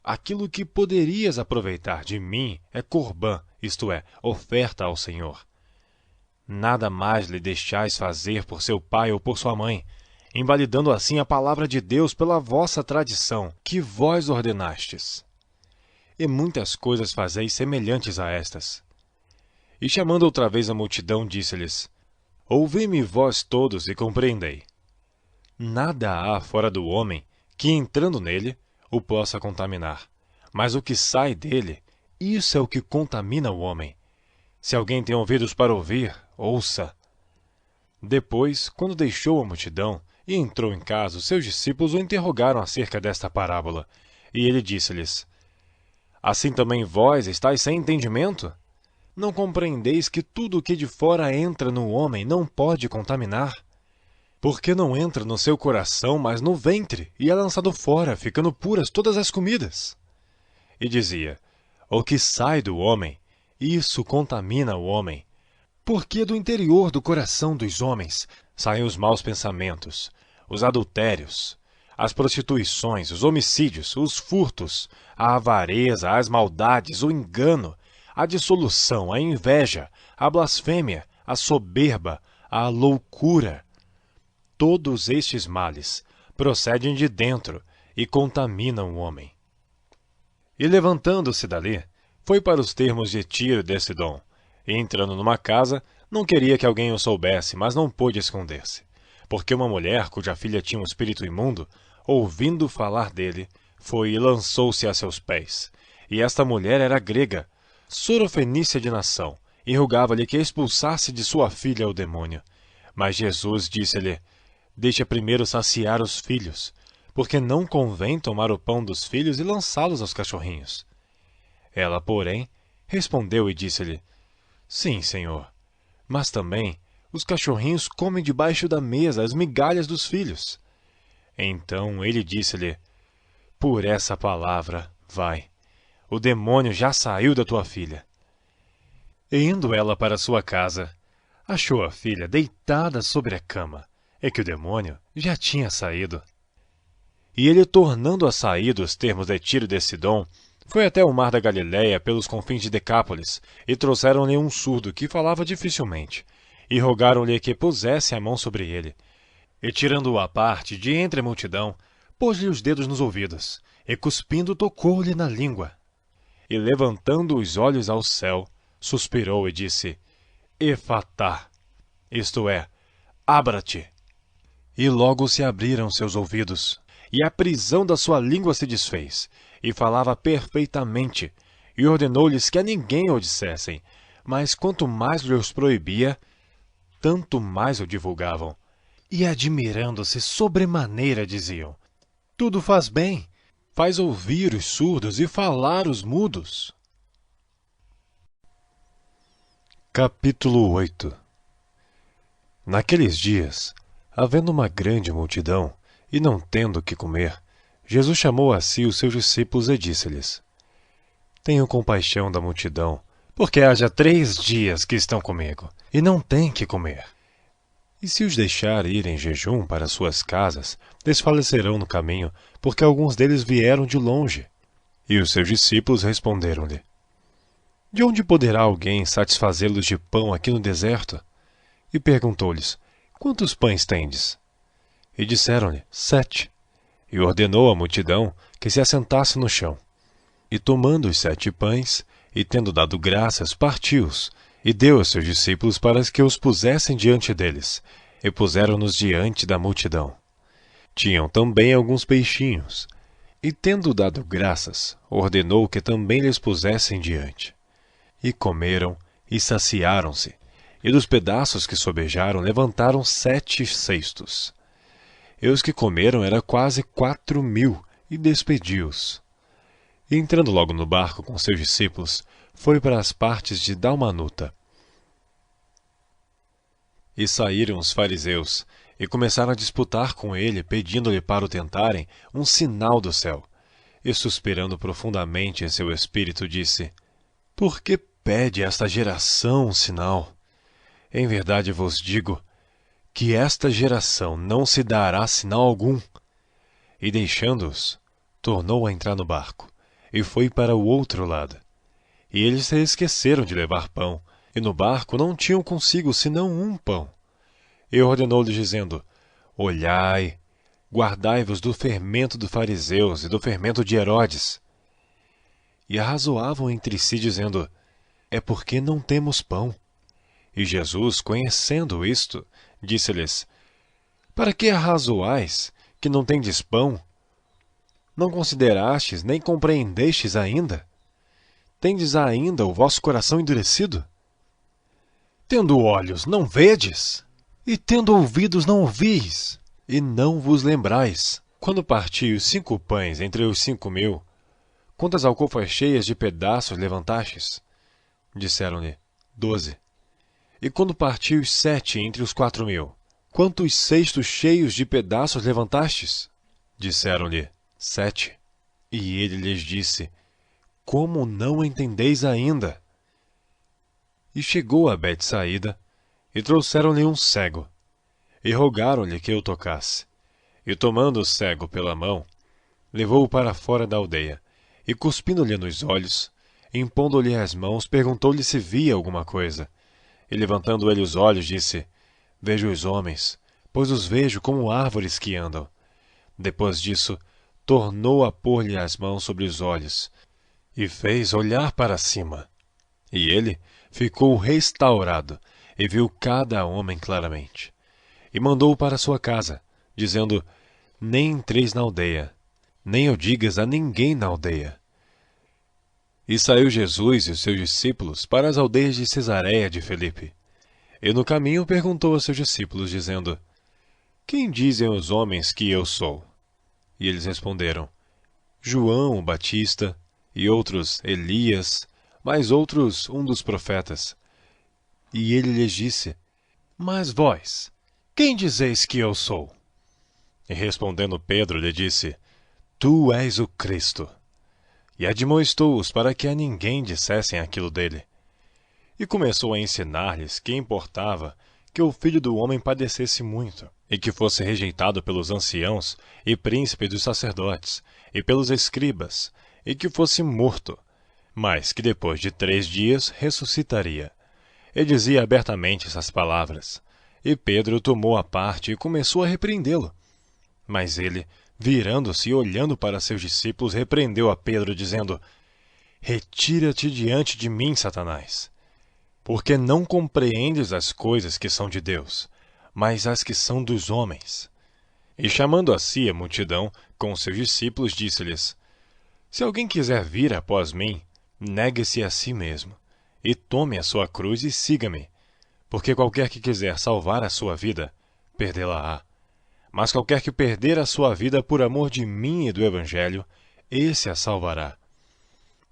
Aquilo que poderias aproveitar de mim é corbã, isto é, oferta ao Senhor. Nada mais lhe deixais fazer por seu pai ou por sua mãe, invalidando assim a palavra de Deus pela vossa tradição, que vós ordenastes. E muitas coisas fazeis semelhantes a estas. E chamando outra vez a multidão, disse-lhes: Ouvi-me vós todos e compreendei. Nada há fora do homem que, entrando nele, o possa contaminar. Mas o que sai dele, isso é o que contamina o homem. Se alguém tem ouvidos para ouvir, ouça. Depois, quando deixou a multidão e entrou em casa, os seus discípulos o interrogaram acerca desta parábola. E ele disse-lhes: Assim também vós estáis sem entendimento? Não compreendeis que tudo o que de fora entra no homem não pode contaminar? Porque não entra no seu coração, mas no ventre, e é lançado fora, ficando puras todas as comidas. E dizia: O que sai do homem, isso contamina o homem. Porque do interior do coração dos homens saem os maus pensamentos, os adultérios, as prostituições, os homicídios, os furtos, a avareza, as maldades, o engano, a dissolução, a inveja, a blasfêmia, a soberba, a loucura. Todos estes males procedem de dentro e contaminam o homem. E levantando-se dali, foi para os termos de Tiro de Sidom, e entrando numa casa, não queria que alguém o soubesse, mas não pôde esconder-se, porque uma mulher, cuja filha tinha um espírito imundo, ouvindo falar dele, foi e lançou-se a seus pés. E esta mulher era grega, sorofenícia de nação, e rogava-lhe que expulsasse de sua filha o demônio. Mas Jesus disse-lhe: Deixa primeiro saciar os filhos, porque não convém tomar o pão dos filhos e lançá-los aos cachorrinhos. Ela, porém, respondeu e disse-lhe: Sim, Senhor, mas também os cachorrinhos comem debaixo da mesa as migalhas dos filhos. Então ele disse-lhe: Por essa palavra, vai, o demônio já saiu da tua filha. E indo ela para sua casa, achou a filha deitada sobre a cama, e que o demônio já tinha saído. E ele, tornando a sair dos termos de Tiro de Sidom, foi até o mar da Galileia pelos confins de Decápolis, e trouxeram-lhe um surdo que falava dificilmente, e rogaram-lhe que pusesse a mão sobre ele. E tirando-o à parte de entre a multidão, pôs-lhe os dedos nos ouvidos, e cuspindo tocou-lhe na língua. E levantando os olhos ao céu, suspirou e disse: Efatá, isto é, abra-te. E logo se abriram seus ouvidos, e a prisão da sua língua se desfez, e falava perfeitamente, e ordenou-lhes que a ninguém o dissessem, mas quanto mais lhes proibia, tanto mais o divulgavam. E admirando-se sobremaneira diziam: Tudo faz bem, faz ouvir os surdos e falar os mudos. Capítulo 8. Naqueles dias, havendo uma grande multidão, e não tendo o que comer, Jesus chamou a si os seus discípulos e disse-lhes: Tenho compaixão da multidão, porque há já 3 dias que estão comigo, e não têm que comer. E se os deixar ir em jejum para suas casas, desfalecerão no caminho, porque alguns deles vieram de longe. E os seus discípulos responderam-lhe: De onde poderá alguém satisfazê-los de pão aqui no deserto? E perguntou-lhes: Quantos pães tendes? E disseram-lhe: 7. E ordenou à multidão que se assentasse no chão. E tomando os 7 pães, e tendo dado graças, partiu-os, e deu aos seus discípulos para que os pusessem diante deles, e puseram-nos diante da multidão. Tinham também alguns peixinhos, e tendo dado graças, ordenou que também lhes pusessem diante. E comeram, e saciaram-se, e dos pedaços que sobejaram levantaram 7 cestos. E os que comeram eram quase 4.000, e despediu-os. E entrando logo no barco com seus discípulos, foi para as partes de Dalmanuta. E saíram os fariseus, e começaram a disputar com ele, pedindo-lhe para o tentarem um sinal do céu. E suspirando profundamente em seu espírito, disse: Por que pede esta geração um sinal? Em verdade vos digo, que esta geração não se dará sinal algum. E deixando-os, tornou a entrar no barco, e foi para o outro lado. E eles se esqueceram de levar pão, e no barco não tinham consigo senão um pão. E ordenou-lhes, dizendo: Olhai, guardai-vos do fermento dos fariseus e do fermento de Herodes. E arrazoavam entre si, dizendo: É porque não temos pão. E Jesus, conhecendo isto, disse-lhes: Para que arrazoais, que não tendes pão? Não considerastes, nem compreendestes ainda? Tendes ainda o vosso coração endurecido? Tendo olhos, não vedes? E tendo ouvidos, não ouvis? E não vos lembrais? Quando parti os 5 pães entre os 5.000, quantas alcofas cheias de pedaços levantastes? Disseram-lhe: 12. E quando parti os 7 entre os 4.000, quantos cestos cheios de pedaços levantastes? Disseram-lhe: 7. E ele lhes disse: Como não entendeis ainda? E chegou a Betsaída, e trouxeram-lhe um cego, e rogaram-lhe que o tocasse. E tomando o cego pela mão, levou-o para fora da aldeia, e cuspindo-lhe nos olhos, impondo-lhe as mãos, perguntou-lhe se via alguma coisa. E levantando ele os olhos, disse: Vejo os homens, pois os vejo como árvores que andam. Depois disso, tornou a pôr-lhe as mãos sobre os olhos, e fez olhar para cima. E ele ficou restaurado, e viu cada homem claramente. E mandou-o para sua casa, dizendo: Nem entreis na aldeia, nem o digas a ninguém na aldeia. E saiu Jesus e os seus discípulos para as aldeias de Cesareia de Filipe. E no caminho perguntou aos seus discípulos, dizendo: Quem dizem os homens que eu sou? E eles responderam: João o Batista, e outros Elias, mais outros um dos profetas. E ele lhes disse: Mas vós, quem dizeis que eu sou? E respondendo Pedro lhe disse: Tu és o Cristo. E admoestou-os para que a ninguém dissessem aquilo dele. E começou a ensinar-lhes que importava que o Filho do Homem padecesse muito, e que fosse rejeitado pelos anciãos e príncipes dos sacerdotes, e pelos escribas, e que fosse morto, mas que depois de 3 dias ressuscitaria. E dizia abertamente essas palavras. E Pedro tomou a parte e começou a repreendê-lo. Mas ele, virando-se e olhando para seus discípulos, repreendeu a Pedro, dizendo: Retira-te diante de mim, Satanás, porque não compreendes as coisas que são de Deus, mas as que são dos homens. E chamando a si a multidão, com seus discípulos, disse-lhes: Se alguém quiser vir após mim, negue-se a si mesmo, e tome a sua cruz e siga-me. Porque qualquer que quiser salvar a sua vida, perdê-la-á. Mas qualquer que perder a sua vida por amor de mim e do Evangelho, esse a salvará.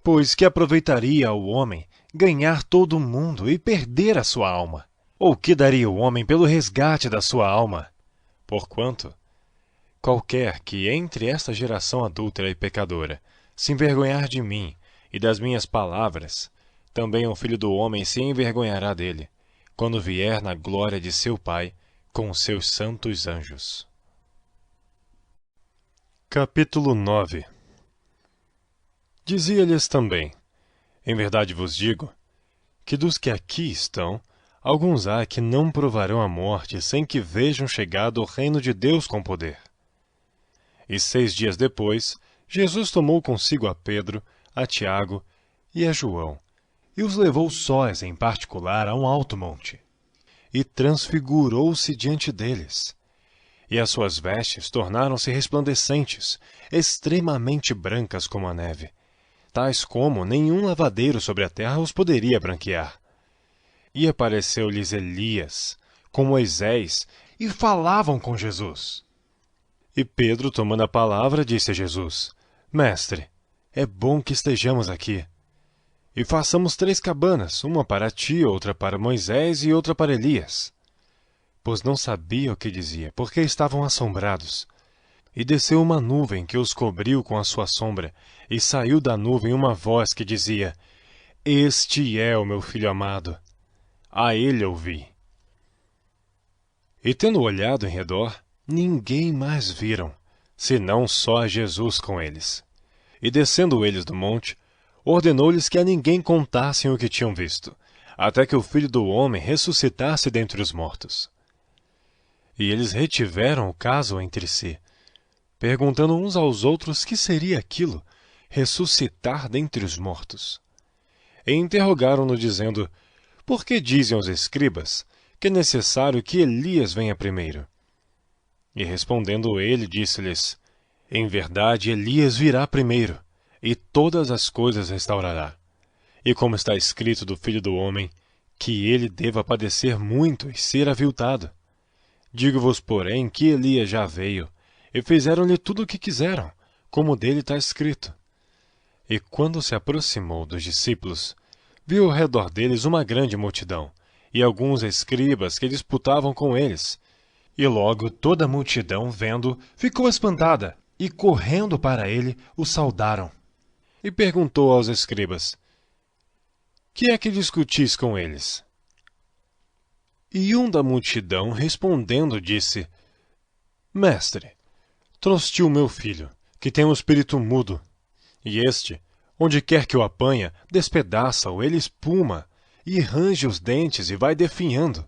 Pois que aproveitaria ao homem ganhar todo o mundo e perder a sua alma? Ou que daria o homem pelo resgate da sua alma? Porquanto, qualquer que entre esta geração adúltera e pecadora se envergonhar de mim e das minhas palavras, também o Filho do Homem se envergonhará dele, quando vier na glória de seu Pai com os seus santos anjos. Capítulo 9. Dizia-lhes também: Em verdade vos digo, que dos que aqui estão, alguns há que não provarão a morte sem que vejam chegado o reino de Deus com poder. E 6 dias depois, Jesus tomou consigo a Pedro, a Tiago e a João, e os levou sós em particular a um alto monte, e transfigurou-se diante deles. E as suas vestes tornaram-se resplandecentes, extremamente brancas como a neve, tais como nenhum lavadeiro sobre a terra os poderia branquear. E apareceu-lhes Elias, com Moisés, e falavam com Jesus. E Pedro, tomando a palavra, disse a Jesus: Mestre, é bom que estejamos aqui. E façamos 3 cabanas, uma para ti, outra para Moisés e outra para Elias. Pois não sabia o que dizia, porque estavam assombrados. E desceu uma nuvem que os cobriu com a sua sombra, e saiu da nuvem uma voz que dizia: Este é o meu filho amado. A ele ouvi. E tendo olhado em redor, ninguém mais viram, senão só a Jesus com eles. E descendo eles do monte, ordenou-lhes que a ninguém contassem o que tinham visto, até que o Filho do Homem ressuscitasse dentre os mortos. E eles retiveram o caso entre si, perguntando uns aos outros que seria aquilo, ressuscitar dentre os mortos. E interrogaram-no, dizendo: Por que dizem os escribas que é necessário que Elias venha primeiro? E respondendo ele, disse-lhes: Em verdade, Elias virá primeiro, e todas as coisas restaurará. E como está escrito do Filho do Homem, que ele deva padecer muito e ser aviltado. Digo-vos, porém, que Elias já veio, e fizeram-lhe tudo o que quiseram, como dele está escrito. E quando se aproximou dos discípulos, viu ao redor deles uma grande multidão, e alguns escribas que disputavam com eles. E logo toda a multidão, vendo, ficou espantada, e correndo para ele, o saudaram. E perguntou aos escribas: Que é que discutis com eles? E um da multidão, respondendo, disse: Mestre, trouxe-te o meu filho, que tem um espírito mudo, e este, onde quer que o apanha, despedaça-o, ele espuma, e range os dentes e vai definhando.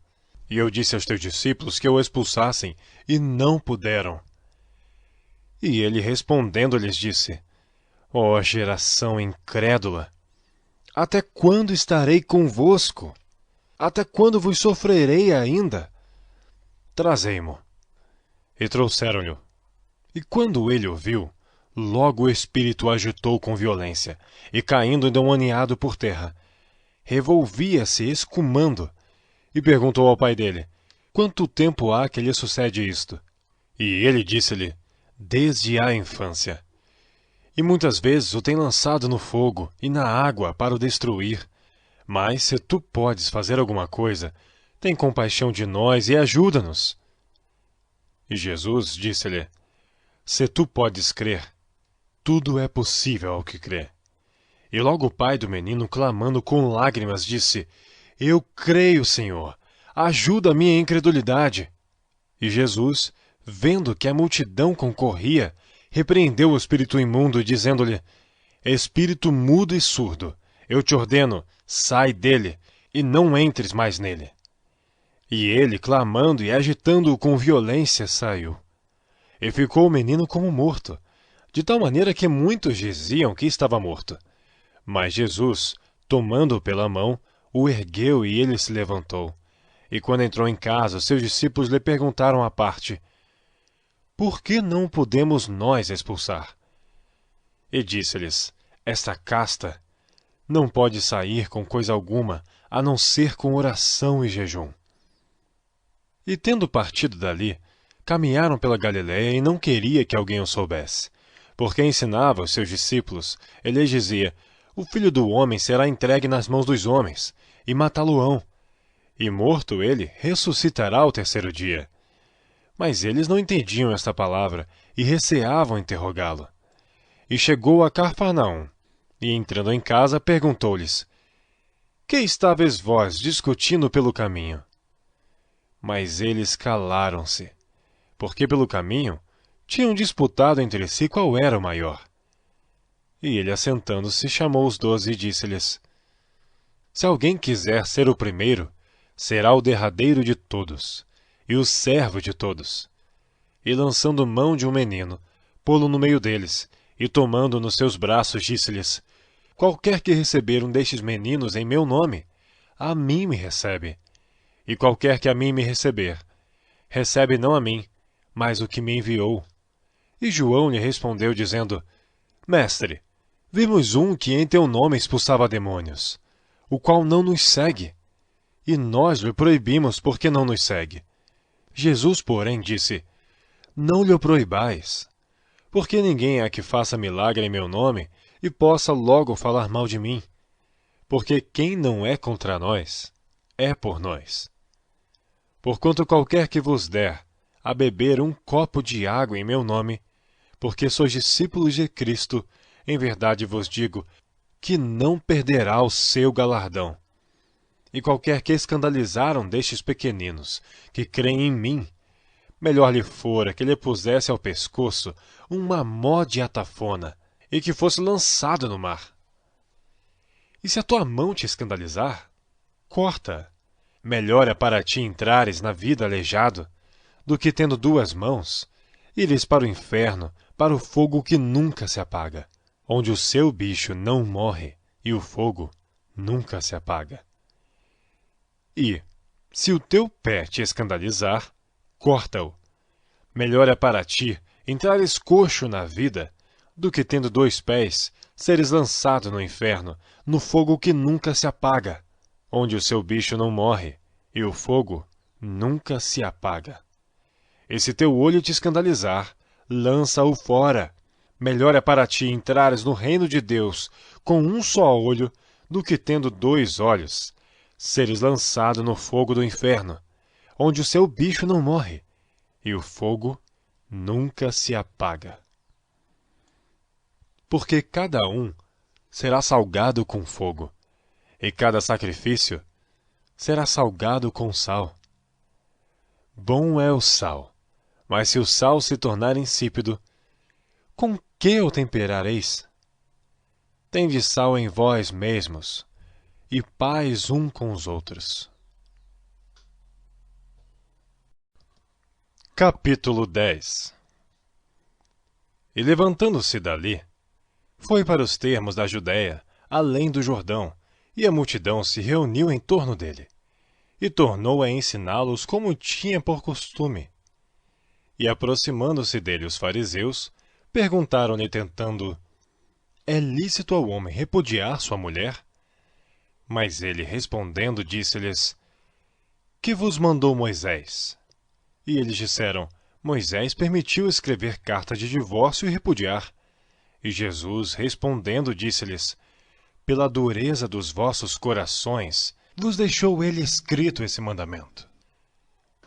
E eu disse aos teus discípulos que o expulsassem, e não puderam. E ele respondendo lhes disse: Ó geração incrédula, até quando estarei convosco? Até quando vos sofrerei ainda? Trazei-mo. E trouxeram-lhe. E quando ele o viu, logo o espírito agitou com violência, e caindo endemoniado por terra, revolvia-se escumando, e perguntou ao pai dele: Quanto tempo há que lhe sucede isto? E ele disse-lhe: Desde a infância. E muitas vezes o tem lançado no fogo e na água para o destruir. Mas, se tu podes fazer alguma coisa, tem compaixão de nós e ajuda-nos. E Jesus disse-lhe: Se tu podes crer, tudo é possível ao que crê. E logo o pai do menino, clamando com lágrimas, disse: Eu creio, Senhor, ajuda a minha incredulidade. E Jesus, vendo que a multidão concorria, repreendeu o espírito imundo, dizendo-lhe: Espírito mudo e surdo, eu te ordeno, sai dele, e não entres mais nele. E ele, clamando e agitando-o com violência, saiu. E ficou o menino como morto, de tal maneira que muitos diziam que estava morto. Mas Jesus, tomando-o pela mão, o ergueu e ele se levantou. E quando entrou em casa, seus discípulos lhe perguntaram à parte: Por que não podemos nós expulsar? E disse-lhes: Esta casta não pode sair com coisa alguma, a não ser com oração e jejum. E tendo partido dali, caminharam pela Galiléia e não queria que alguém o soubesse. Porque ensinava os seus discípulos, ele lhes dizia: O Filho do Homem será entregue nas mãos dos homens, e matá-lo-ão. E morto ele, ressuscitará ao terceiro dia. Mas eles não entendiam esta palavra, e receavam interrogá-lo. E chegou a Cafarnaum, e entrando em casa, perguntou-lhes: Que estáveis vós discutindo pelo caminho? Mas eles calaram-se, porque pelo caminho tinham disputado entre si qual era o maior. E ele, assentando-se, chamou os 12 e disse-lhes: Se alguém quiser ser o primeiro, será o derradeiro de todos, e o servo de todos. E lançando mão de um menino, pô-lo no meio deles, e tomando nos seus braços, disse-lhes: Qualquer que receber um destes meninos em meu nome, a mim me recebe. E qualquer que a mim me receber, recebe não a mim, mas o que me enviou. E João lhe respondeu, dizendo: Mestre, vimos um que em teu nome expulsava demônios, o qual não nos segue. E nós lhe proibimos porque não nos segue. Jesus, porém, disse: Não lhe proibais, porque ninguém há que faça milagre em meu nome e possa logo falar mal de mim. Porque quem não é contra nós, é por nós. Porquanto qualquer que vos der a beber um copo de água em meu nome, porque sois discípulos de Cristo, em verdade vos digo, que não perderá o seu galardão. E qualquer que escandalizar um destes pequeninos, que creem em mim, melhor lhe fora que lhe pusesse ao pescoço uma mó de atafona, e que fosse lançado no mar. E se a tua mão te escandalizar, corta. Melhor é para ti entrares na vida aleijado, do que tendo duas mãos, ires para o inferno, para o fogo que nunca se apaga, onde o seu bicho não morre e o fogo nunca se apaga. E, se o teu pé te escandalizar, corta-o. Melhor é para ti entrares coxo na vida, do que tendo dois pés, seres lançado no inferno, no fogo que nunca se apaga, onde o seu bicho não morre e o fogo nunca se apaga. E se teu olho te escandalizar, lança-o fora. Melhor é para ti entrares no reino de Deus com um só olho, do que tendo dois olhos, seres lançado no fogo do inferno, onde o seu bicho não morre e o fogo nunca se apaga. Porque cada um será salgado com fogo, e cada sacrifício será salgado com sal. Bom é o sal, mas se o sal se tornar insípido, com que o temperareis? Tende sal em vós mesmos, e paz um com os outros. Capítulo 10. E levantando-se dali, foi para os termos da Judéia, além do Jordão, e a multidão se reuniu em torno dele, e tornou a ensiná-los como tinha por costume. E aproximando-se dele os fariseus, perguntaram-lhe tentando: É lícito ao homem repudiar sua mulher? Mas ele, respondendo, disse-lhes: Que vos mandou Moisés? E eles disseram: Moisés permitiu escrever carta de divórcio e repudiar. E Jesus, respondendo, disse-lhes: Pela dureza dos vossos corações, vos deixou ele escrito esse mandamento.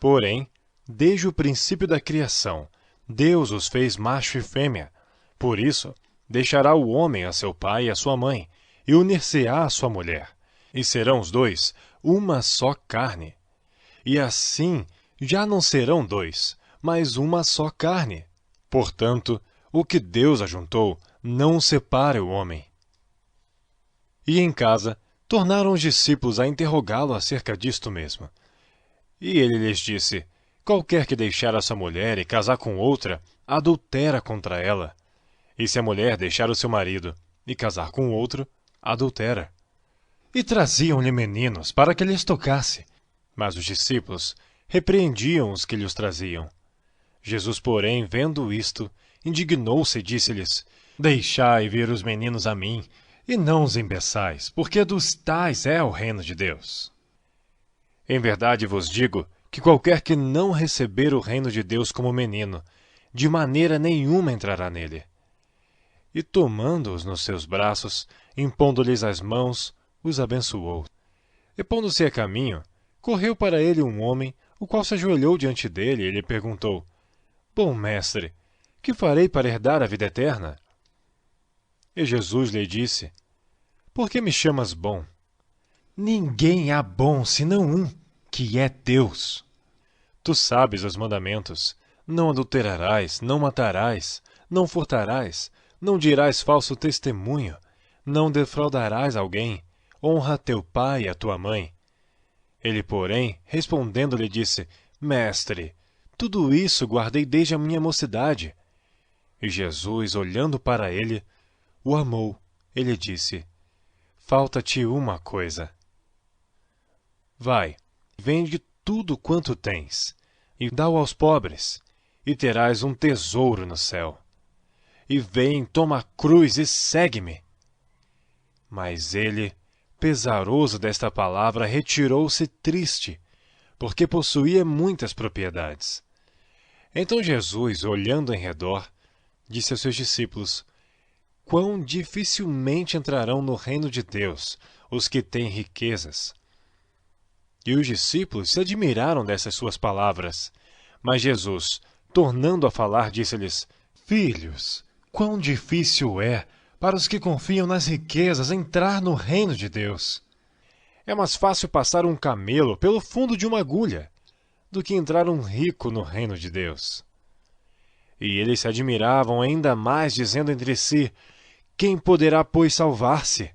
Porém, desde o princípio da criação, Deus os fez macho e fêmea. Por isso, deixará o homem a seu pai e a sua mãe, e unir-se-á à sua mulher, e serão os dois uma só carne. E assim, já não serão dois, mas uma só carne. Portanto, o que Deus ajuntou, não separe o homem. E em casa, tornaram os discípulos a interrogá-lo acerca disto mesmo. E ele lhes disse: Qualquer que deixar a sua mulher e casar com outra, adultera contra ela. E se a mulher deixar o seu marido e casar com outro, adultera. E traziam-lhe meninos para que lhes tocasse. Mas os discípulos repreendiam os que lhes traziam. Jesus, porém, vendo isto, indignou-se e disse-lhes: Deixai vir os meninos a mim, e não os embeçais, porque dos tais é o reino de Deus. Em verdade vos digo que qualquer que não receber o reino de Deus como menino, de maneira nenhuma entrará nele. E tomando-os nos seus braços, impondo-lhes as mãos, os abençoou. E pondo-se a caminho, correu para ele um homem, o qual se ajoelhou diante dele e lhe perguntou: Bom mestre, que farei para herdar a vida eterna? E Jesus lhe disse: Por que me chamas bom? Ninguém há bom senão um, que é Deus. Tu sabes os mandamentos: não adulterarás, não matarás, não furtarás, não dirás falso testemunho, não defraudarás alguém, honra teu pai e a tua mãe. Ele, porém, respondendo, lhe disse: Mestre, tudo isso guardei desde a minha mocidade. E Jesus, olhando para ele, o amou. Ele disse: falta-te uma coisa. Vai, vende tudo quanto tens, e dá-o aos pobres, e terás um tesouro no céu. E vem, toma a cruz e segue-me. Mas ele, pesaroso desta palavra, retirou-se triste, porque possuía muitas propriedades. Então Jesus, olhando em redor, disse aos seus discípulos: Quão dificilmente entrarão no reino de Deus os que têm riquezas. E os discípulos se admiraram dessas suas palavras. Mas Jesus, tornando a falar, disse-lhes: Filhos, quão difícil é para os que confiam nas riquezas entrar no reino de Deus. É mais fácil passar um camelo pelo fundo de uma agulha do que entrar um rico no reino de Deus. E eles se admiravam ainda mais, dizendo entre si: Quem poderá, pois, salvar-se?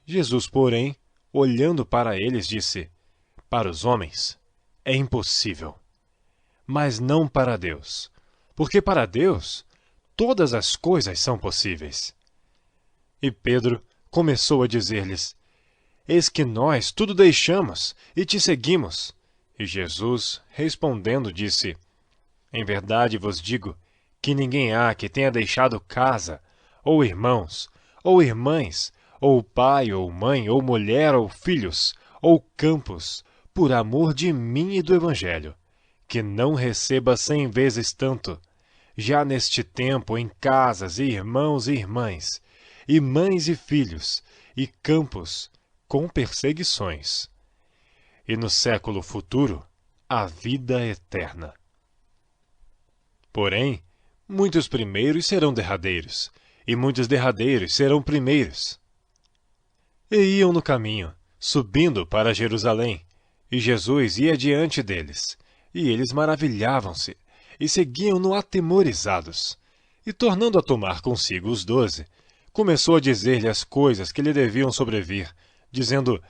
Jesus, porém, olhando para eles, disse: Para os homens é impossível, mas não para Deus, porque para Deus todas as coisas são possíveis. E Pedro começou a dizer-lhes: Eis que nós tudo deixamos e te seguimos. E Jesus, respondendo, disse: Em verdade vos digo que ninguém há que tenha deixado casa, ou irmãos, ou irmãs, ou pai, ou mãe, ou mulher, ou filhos, ou campos, por amor de mim e do Evangelho, que não receba 100 vezes tanto, já neste tempo em casas, e irmãos e irmãs, e mães e filhos, e campos, com perseguições. E no século futuro, a vida eterna. Porém, muitos primeiros serão derradeiros, e muitos derradeiros serão primeiros. E iam no caminho, subindo para Jerusalém, e Jesus ia diante deles, e eles maravilhavam-se, e seguiam-no atemorizados. E tornando a tomar consigo os 12, começou a dizer-lhe as coisas que lhe deviam sobrevir, dizendo: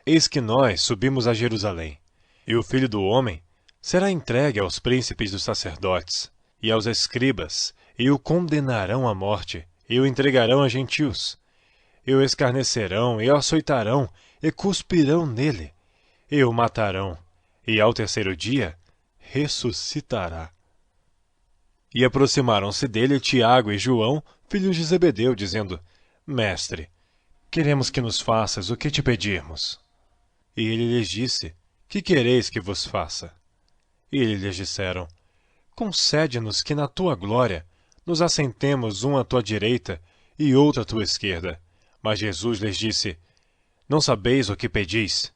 Eis que nós subimos a Jerusalém, e o Filho do Homem será entregue aos príncipes dos sacerdotes e aos escribas, e o condenarão à morte, e o entregarão a gentios. E o escarnecerão, e o açoitarão, e cuspirão nele, e o matarão, e ao terceiro dia ressuscitará. E aproximaram-se dele Tiago e João, filhos de Zebedeu, dizendo: Mestre, queremos que nos faças o que te pedirmos. E ele lhes disse: Que quereis que vos faça? E eles lhes disseram: Concede-nos que na tua glória nos assentemos um à tua direita e outro à tua esquerda. Mas Jesus lhes disse: Não sabeis o que pedis?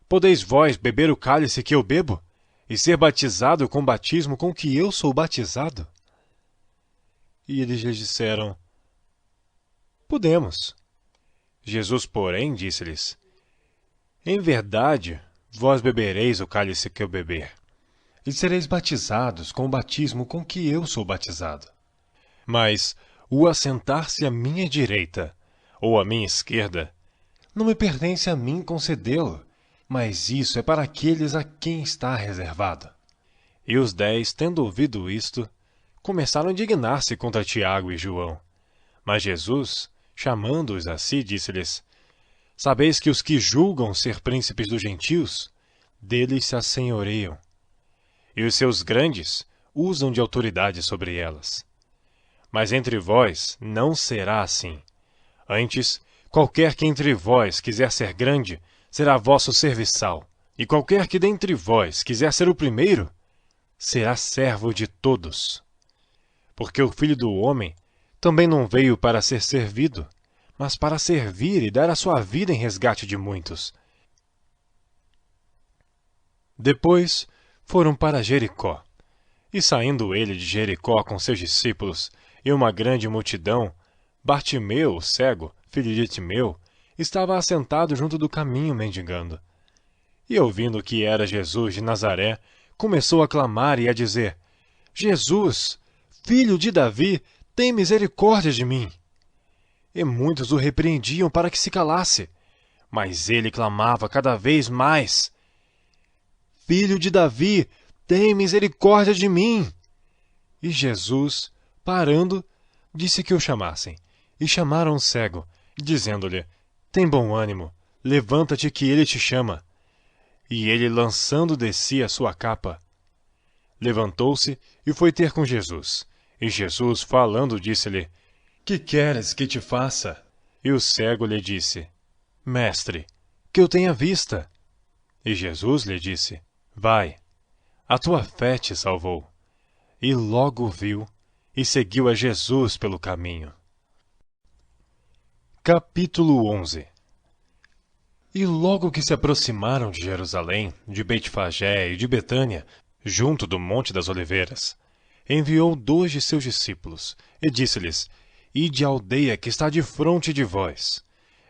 Podeis vós beber o cálice que eu bebo, e ser batizado com o batismo com que eu sou batizado? E eles lhes disseram: Podemos. Jesus, porém, disse-lhes: Em verdade, vós bebereis o cálice que eu beber, e sereis batizados com o batismo com que eu sou batizado. Mas o assentar-se à minha direita ou à minha esquerda não me pertence a mim concedê-lo, mas isso é para aqueles a quem está reservado. E os 10, tendo ouvido isto, começaram a indignar-se contra Tiago e João. Mas Jesus, chamando-os a si, disse-lhes: Sabeis que os que julgam ser príncipes dos gentios, deles se assenhoreiam, e os seus grandes usam de autoridade sobre elas. Mas entre vós não será assim. Antes, qualquer que entre vós quiser ser grande, será vosso serviçal, e qualquer que dentre vós quiser ser o primeiro, será servo de todos. Porque o Filho do Homem também não veio para ser servido, mas para servir e dar a sua vida em resgate de muitos. Depois foram para Jericó. E saindo ele de Jericó com seus discípulos e uma grande multidão, Bartimeu, o cego, filho de Timeu, estava assentado junto do caminho mendigando. E ouvindo que era Jesus de Nazaré, começou a clamar e a dizer: Jesus, filho de Davi, tem misericórdia de mim. E muitos o repreendiam para que se calasse, mas ele clamava cada vez mais: Filho de Davi, tem misericórdia de mim. E Jesus, parando, disse que o chamassem. E chamaram o cego, dizendo-lhe: Tem bom ânimo, levanta-te que ele te chama. E ele, lançando de si a sua capa, levantou-se e foi ter com Jesus. E Jesus, falando, disse-lhe: Que queres que te faça? E o cego lhe disse: Mestre, que eu tenha vista. E Jesus lhe disse: Vai, a tua fé te salvou. E logo viu e seguiu a Jesus pelo caminho. Capítulo 11. E logo que se aproximaram de Jerusalém, de Betfagé e de Betânia, junto do Monte das Oliveiras, enviou 2 de seus discípulos, e disse-lhes: Ide à aldeia que está defronte de vós.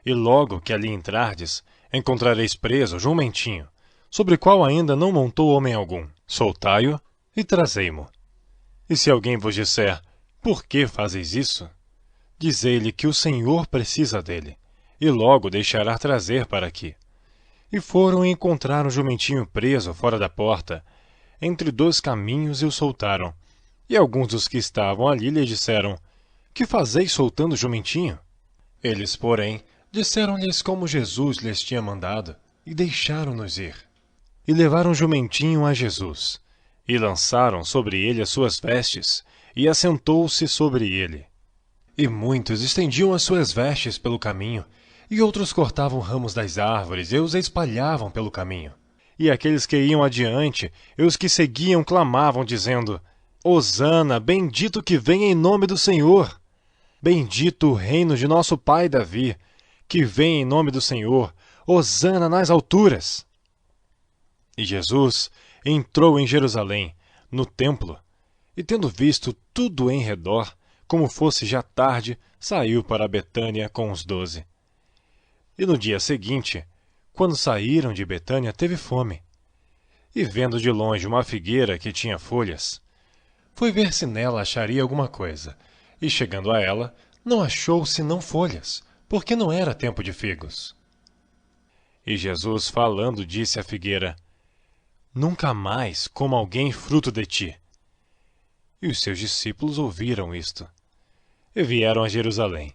E logo que ali entrardes, encontrareis preso jumentinho, sobre o qual ainda não montou homem algum. Soltai-o e trazei-mo. E se alguém vos disser: Por que fazeis isso? Dizei-lhe que o Senhor precisa dele, e logo deixará trazer para aqui. E foram e encontraram o jumentinho preso fora da porta, entre 2 caminhos, e o soltaram. E alguns dos que estavam ali lhe disseram: Que fazeis soltando o jumentinho? Eles, porém, disseram-lhes como Jesus lhes tinha mandado, e deixaram-nos ir. E levaram o jumentinho a Jesus, e lançaram sobre ele as suas vestes, e assentou-se sobre ele. E muitos estendiam as suas vestes pelo caminho, e outros cortavam ramos das árvores e os espalhavam pelo caminho. E aqueles que iam adiante e os que seguiam clamavam, dizendo: Hosana, bendito que vem em nome do Senhor! Bendito o reino de nosso pai Davi, que vem em nome do Senhor! Hosana nas alturas! E Jesus entrou em Jerusalém, no templo, e tendo visto tudo em redor, como fosse já tarde, saiu para Betânia com os 12. E no dia seguinte, quando saíram de Betânia, teve fome. E vendo de longe uma figueira que tinha folhas, foi ver se nela acharia alguma coisa. E chegando a ela, não achou senão folhas, porque não era tempo de figos. E Jesus, falando, disse à figueira: Nunca mais coma alguém fruto de ti. E os seus discípulos ouviram isto. E vieram a Jerusalém.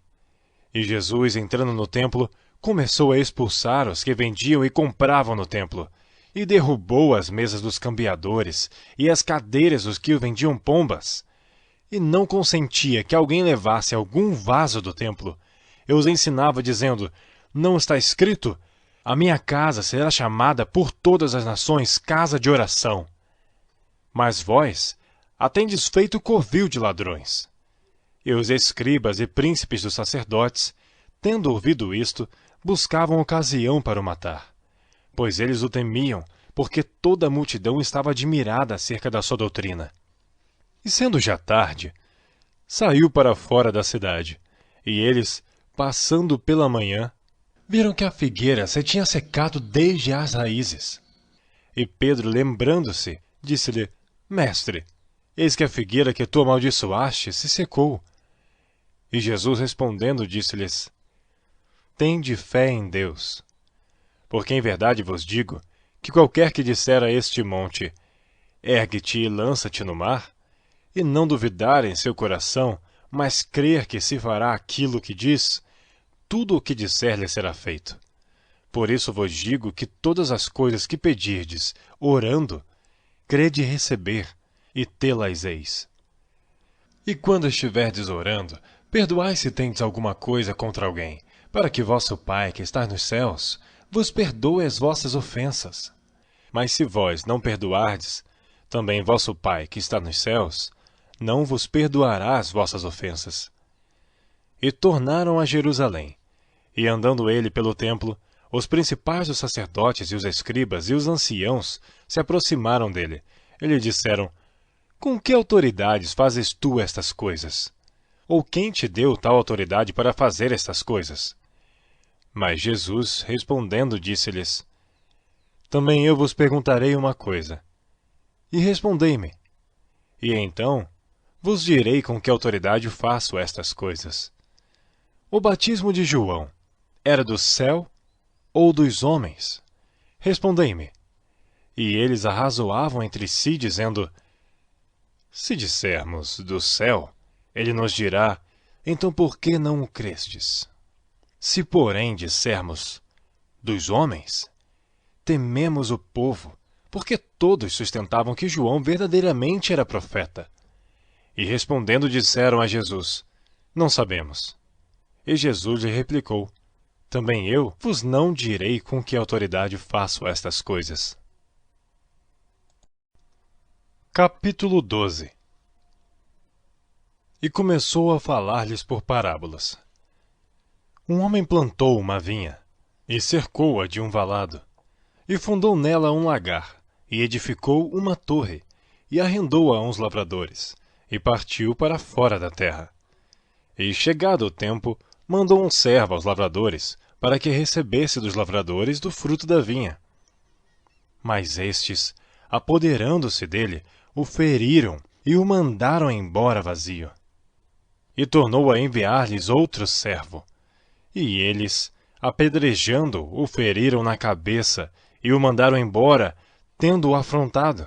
E Jesus, entrando no templo, começou a expulsar os que vendiam e compravam no templo, e derrubou as mesas dos cambiadores e as cadeiras dos que vendiam pombas. E não consentia que alguém levasse algum vaso do templo. E os ensinava, dizendo: Não está escrito: A minha casa será chamada por todas as nações casa de oração. Mas vós a tendes feito covil de ladrões. E os escribas e príncipes dos sacerdotes, tendo ouvido isto, buscavam ocasião para o matar. Pois eles o temiam, porque toda a multidão estava admirada acerca da sua doutrina. E sendo já tarde, saiu para fora da cidade, e eles, passando pela manhã, viram que a figueira se tinha secado desde as raízes. E Pedro, lembrando-se, disse-lhe: Mestre, eis que a figueira que tu amaldiçoaste se secou. E Jesus, respondendo, disse-lhes: Tende fé em Deus. Porque em verdade vos digo que qualquer que disser a este monte: Ergue-te e lança-te no mar, e não duvidar em seu coração, mas crer que se fará aquilo que diz, tudo o que disser lhe será feito. Por isso vos digo que todas as coisas que pedirdes, orando, crede receber, e tê-las eis. E quando estiverdes orando, perdoai se tendes alguma coisa contra alguém, para que vosso Pai, que está nos céus, vos perdoe as vossas ofensas. Mas se vós não perdoardes, também vosso Pai, que está nos céus, não vos perdoará as vossas ofensas. E tornaram a Jerusalém. E andando ele pelo templo, os principais dos sacerdotes e os escribas e os anciãos se aproximaram dele, e lhe disseram: Com que autoridades fazes tu estas coisas? Ou quem te deu tal autoridade para fazer estas coisas? Mas Jesus, respondendo, disse-lhes: Também eu vos perguntarei uma coisa. E respondei-me. E então vos direi com que autoridade faço estas coisas. O batismo de João era do céu ou dos homens? Respondei-me. E eles arrazoavam entre si, dizendo: Se dissermos do céu, ele nos dirá: Então por que não o crestes? Se, porém, dissermos, dos homens, tememos o povo, porque todos sustentavam que João verdadeiramente era profeta. E respondendo disseram a Jesus, não sabemos. E Jesus lhe replicou, também eu vos não direi com que autoridade faço estas coisas. Capítulo 12. E começou a falar-lhes por parábolas. Um homem plantou uma vinha, e cercou-a de um valado, e fundou nela um lagar, e edificou uma torre, e arrendou-a a uns lavradores, e partiu para fora da terra. E, chegado o tempo, mandou um servo aos lavradores, para que recebesse dos lavradores do fruto da vinha. Mas estes, apoderando-se dele, o feriram e o mandaram embora vazio. E tornou a enviar-lhes outro servo. E eles, apedrejando-o, o feriram na cabeça e o mandaram embora, tendo-o afrontado.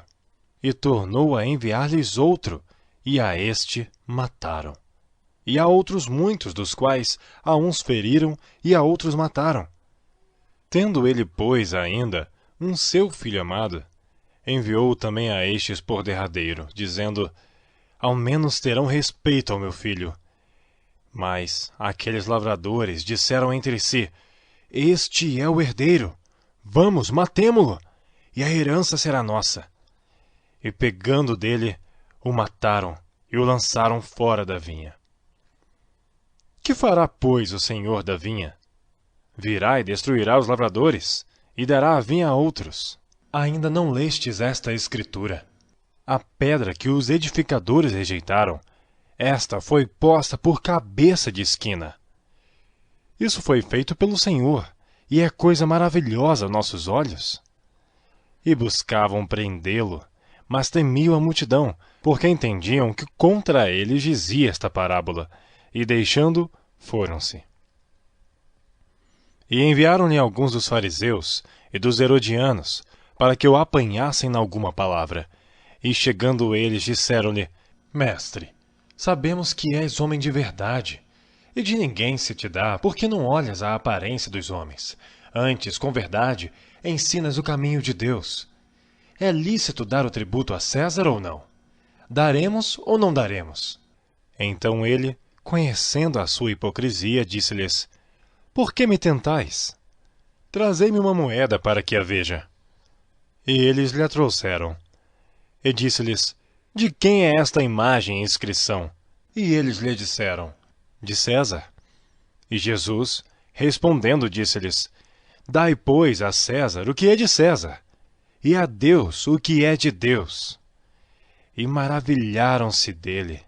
E tornou a enviar-lhes outro, e a este mataram. E há outros muitos, dos quais a uns feriram e a outros mataram. Tendo ele, pois, ainda um seu filho amado, enviou-o também a estes por derradeiro, dizendo, ao menos terão respeito ao meu filho. Mas aqueles lavradores disseram entre si, este é o herdeiro, vamos, matemo-lo, e a herança será nossa. E pegando dele, o mataram e o lançaram fora da vinha. Que fará, pois, o senhor da vinha? Virá e destruirá os lavradores, e dará a vinha a outros. Ainda não lestes esta escritura? A pedra que os edificadores rejeitaram, esta foi posta por cabeça de esquina. Isso foi feito pelo Senhor, e é coisa maravilhosa aos nossos olhos. E buscavam prendê-lo, mas temiam a multidão, porque entendiam que contra ele dizia esta parábola, e deixando, foram-se. E enviaram-lhe alguns dos fariseus e dos herodianos, para que o apanhassem na alguma palavra. E chegando eles, disseram-lhe, Mestre, sabemos que és homem de verdade, e de ninguém se te dá, porque não olhas a aparência dos homens. Antes, com verdade, ensinas o caminho de Deus. É lícito dar o tributo a César ou não? Daremos ou não daremos? Então ele, conhecendo a sua hipocrisia, disse-lhes, por que me tentais? Trazei-me uma moeda para que a veja. E eles lhe a trouxeram. E disse-lhes, de quem é esta imagem e inscrição? E eles lhe disseram, de César. E Jesus, respondendo, disse-lhes, dai, pois, a César o que é de César, e a Deus o que é de Deus. E maravilharam-se dele.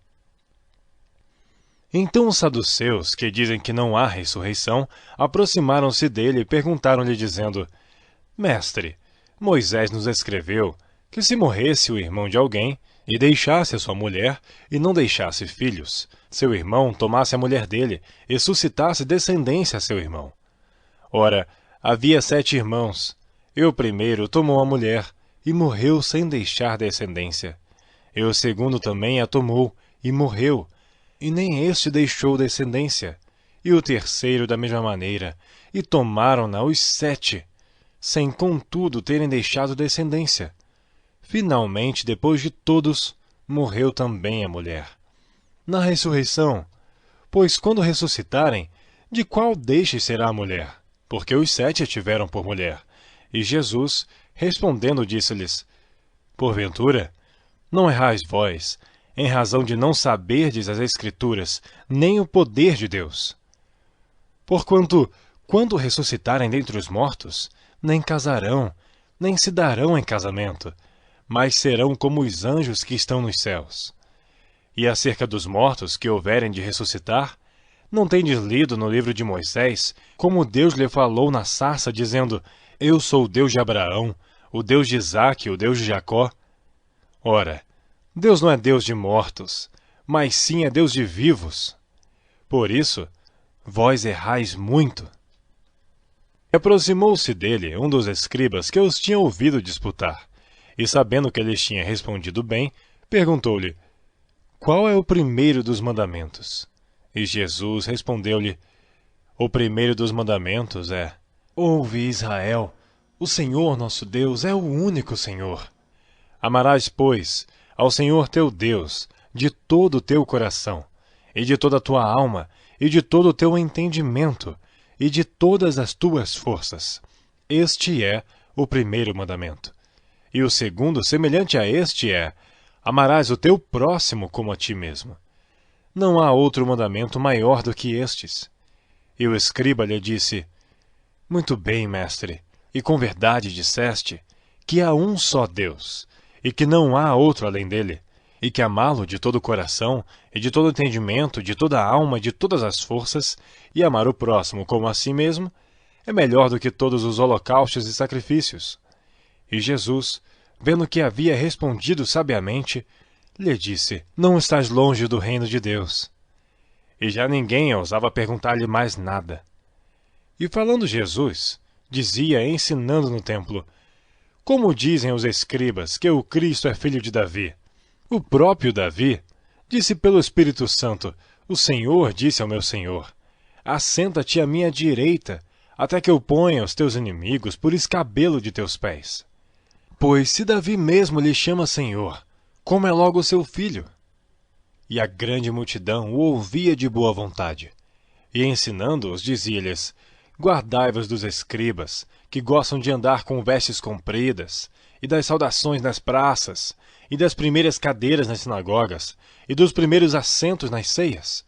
Então os saduceus, que dizem que não há ressurreição, aproximaram-se dele e perguntaram-lhe, dizendo, Mestre, Moisés nos escreveu que se morresse o irmão de alguém, e deixasse a sua mulher, e não deixasse filhos, seu irmão tomasse a mulher dele, e suscitasse descendência a seu irmão. Ora, havia 7 irmãos, e o primeiro tomou a mulher, e morreu sem deixar descendência. E o segundo também a tomou, e morreu, e nem este deixou descendência. E o terceiro da mesma maneira, e tomaram-na os 7, sem contudo terem deixado descendência. Finalmente, depois de todos, morreu também a mulher. Na ressurreição, pois quando ressuscitarem, de qual deixe será a mulher? Porque os 7 a tiveram por mulher. E Jesus, respondendo, disse-lhes, porventura, não errais vós, em razão de não saberdes as Escrituras, nem o poder de Deus. Porquanto, quando ressuscitarem dentre os mortos, nem casarão, nem se darão em casamento, mas serão como os anjos que estão nos céus. E acerca dos mortos que houverem de ressuscitar, não tendes lido no livro de Moisés, como Deus lhe falou na sarça, dizendo, eu sou o Deus de Abraão, o Deus de Isaque, o Deus de Jacó? Ora, Deus não é Deus de mortos, mas sim é Deus de vivos. Por isso, vós errais muito. Aproximou-se dele um dos escribas que os tinha ouvido disputar, e sabendo que lhes tinha respondido bem, perguntou-lhe, qual é o primeiro dos mandamentos? E Jesus respondeu-lhe, O primeiro dos mandamentos é: Ouve, Israel, o Senhor nosso Deus é o único Senhor. Amarás, pois, ao Senhor teu Deus de todo o teu coração, e de toda a tua alma, e de todo o teu entendimento, e de todas as tuas forças. Este é o primeiro mandamento. E o segundo, semelhante a este, é: amarás o teu próximo como a ti mesmo. Não há outro mandamento maior do que estes. E o escriba lhe disse: Muito bem, mestre, e com verdade disseste que há um só Deus, e que não há outro além dele, e que amá-lo de todo o coração, e de todo o entendimento, de toda a alma, e de todas as forças, e amar o próximo como a si mesmo, é melhor do que todos os holocaustos e sacrifícios. E Jesus, vendo que havia respondido sabiamente, lhe disse: Não estás longe do reino de Deus. E já ninguém ousava perguntar-lhe mais nada. E falando Jesus, dizia, ensinando no templo: Como dizem os escribas que o Cristo é filho de Davi? O próprio Davi disse pelo Espírito Santo: O Senhor disse ao meu Senhor: Assenta-te à minha direita, até que eu ponha os teus inimigos por escabelo de teus pés. Pois se Davi mesmo lhe chama Senhor, como é logo seu filho? E a grande multidão o ouvia de boa vontade. E ensinando-os, dizia-lhes: Guardai-vos dos escribas, que gostam de andar com vestes compridas, e das saudações nas praças, e das primeiras cadeiras nas sinagogas, e dos primeiros assentos nas ceias,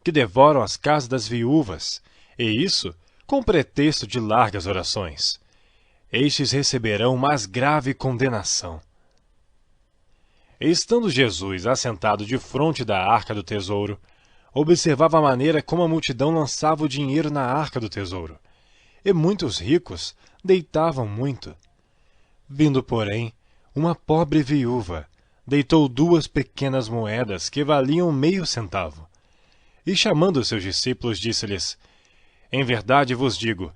que devoram as casas das viúvas, e isso com pretexto de largas orações. Estes receberão mais grave condenação. Estando Jesus assentado defronte da arca do tesouro, observava a maneira como a multidão lançava o dinheiro na arca do tesouro, e muitos ricos deitavam muito. Vindo, porém, uma pobre viúva, deitou 2 pequenas moedas que valiam meio centavo. E chamando seus discípulos, disse-lhes: Em verdade vos digo,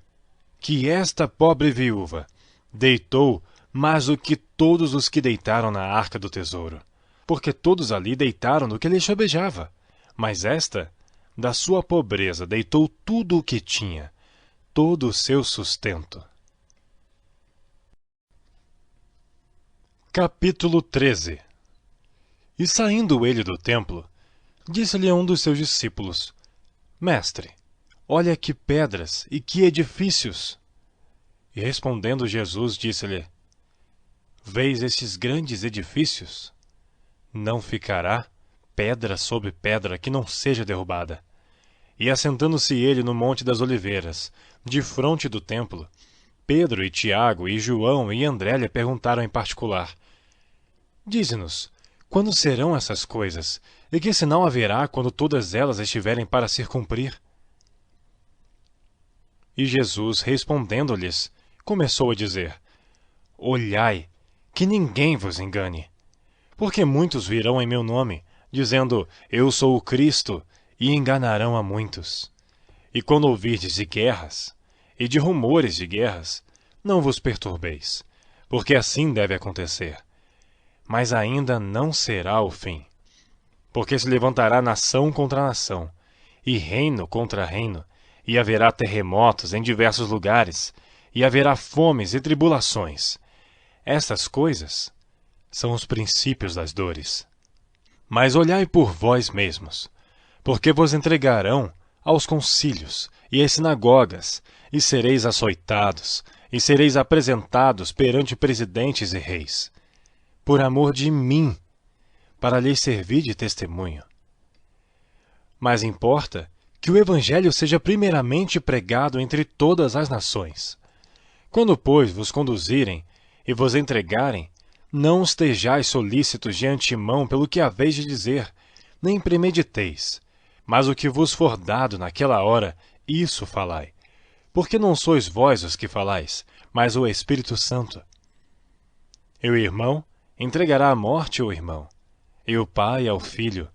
que esta pobre viúva deitou mais do que todos os que deitaram na arca do tesouro, porque todos ali deitaram do que lhe sobejava, mas esta, da sua pobreza, deitou tudo o que tinha, todo o seu sustento. Capítulo 13. E saindo ele do templo, disse-lhe a um dos seus discípulos: Mestre, olha que pedras e que edifícios! E respondendo Jesus, disse-lhe: Vês estes grandes edifícios? Não ficará pedra sobre pedra que não seja derrubada. E assentando-se ele no Monte das Oliveiras, defronte do templo, Pedro e Tiago e João e André lhe perguntaram em particular: Dize-nos, quando serão essas coisas, e que sinal haverá quando todas elas estiverem para se cumprir? E Jesus, respondendo-lhes, começou a dizer: Olhai, que ninguém vos engane. Porque muitos virão em meu nome, dizendo: Eu sou o Cristo, e enganarão a muitos. E quando ouvirdes de guerras, e de rumores de guerras, não vos perturbeis, porque assim deve acontecer. Mas ainda não será o fim. Porque se levantará nação contra nação, e reino contra reino, e haverá terremotos em diversos lugares, e haverá fomes e tribulações. Estas coisas são os princípios das dores. Mas olhai por vós mesmos, porque vos entregarão aos concílios e às sinagogas, e sereis açoitados, e sereis apresentados perante presidentes e reis, por amor de mim, para lhes servir de testemunho. Mas importa que o Evangelho seja primeiramente pregado entre todas as nações. Quando, pois, vos conduzirem e vos entregarem, não estejais solícitos de antemão pelo que haveis de dizer, nem premediteis, mas o que vos for dado naquela hora, isso falai. Porque não sois vós os que falais, mas o Espírito Santo. E o irmão entregará à morte o irmão, e o pai ao filho.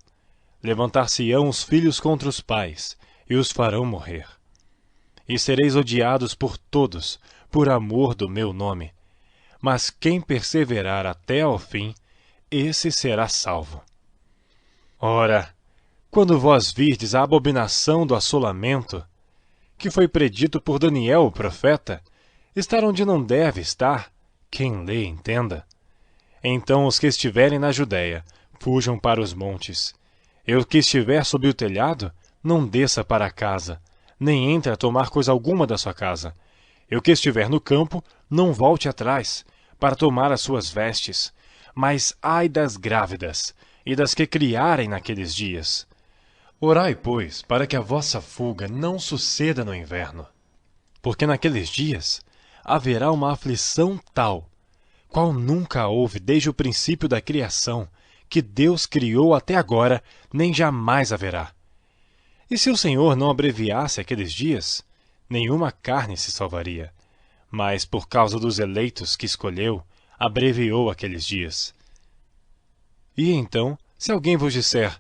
Levantar-se-ão os filhos contra os pais, e os farão morrer. E sereis odiados por todos, por amor do meu nome. Mas quem perseverar até ao fim, esse será salvo. Ora, quando vós virdes a abominação do assolamento, que foi predito por Daniel, o profeta, estar onde não deve estar, quem lê entenda. Então os que estiverem na Judéia, fujam para os montes. E o que estiver sob o telhado, não desça para a casa, nem entre a tomar coisa alguma da sua casa. E o que estiver no campo, não volte atrás, para tomar as suas vestes. Mas ai das grávidas, e das que criarem naqueles dias. Orai, pois, para que a vossa fuga não suceda no inverno. Porque naqueles dias haverá uma aflição tal, qual nunca houve desde o princípio da criação, que Deus criou até agora, nem jamais haverá. E se o Senhor não abreviasse aqueles dias, nenhuma carne se salvaria. Mas, por causa dos eleitos que escolheu, abreviou aqueles dias. E então, se alguém vos disser,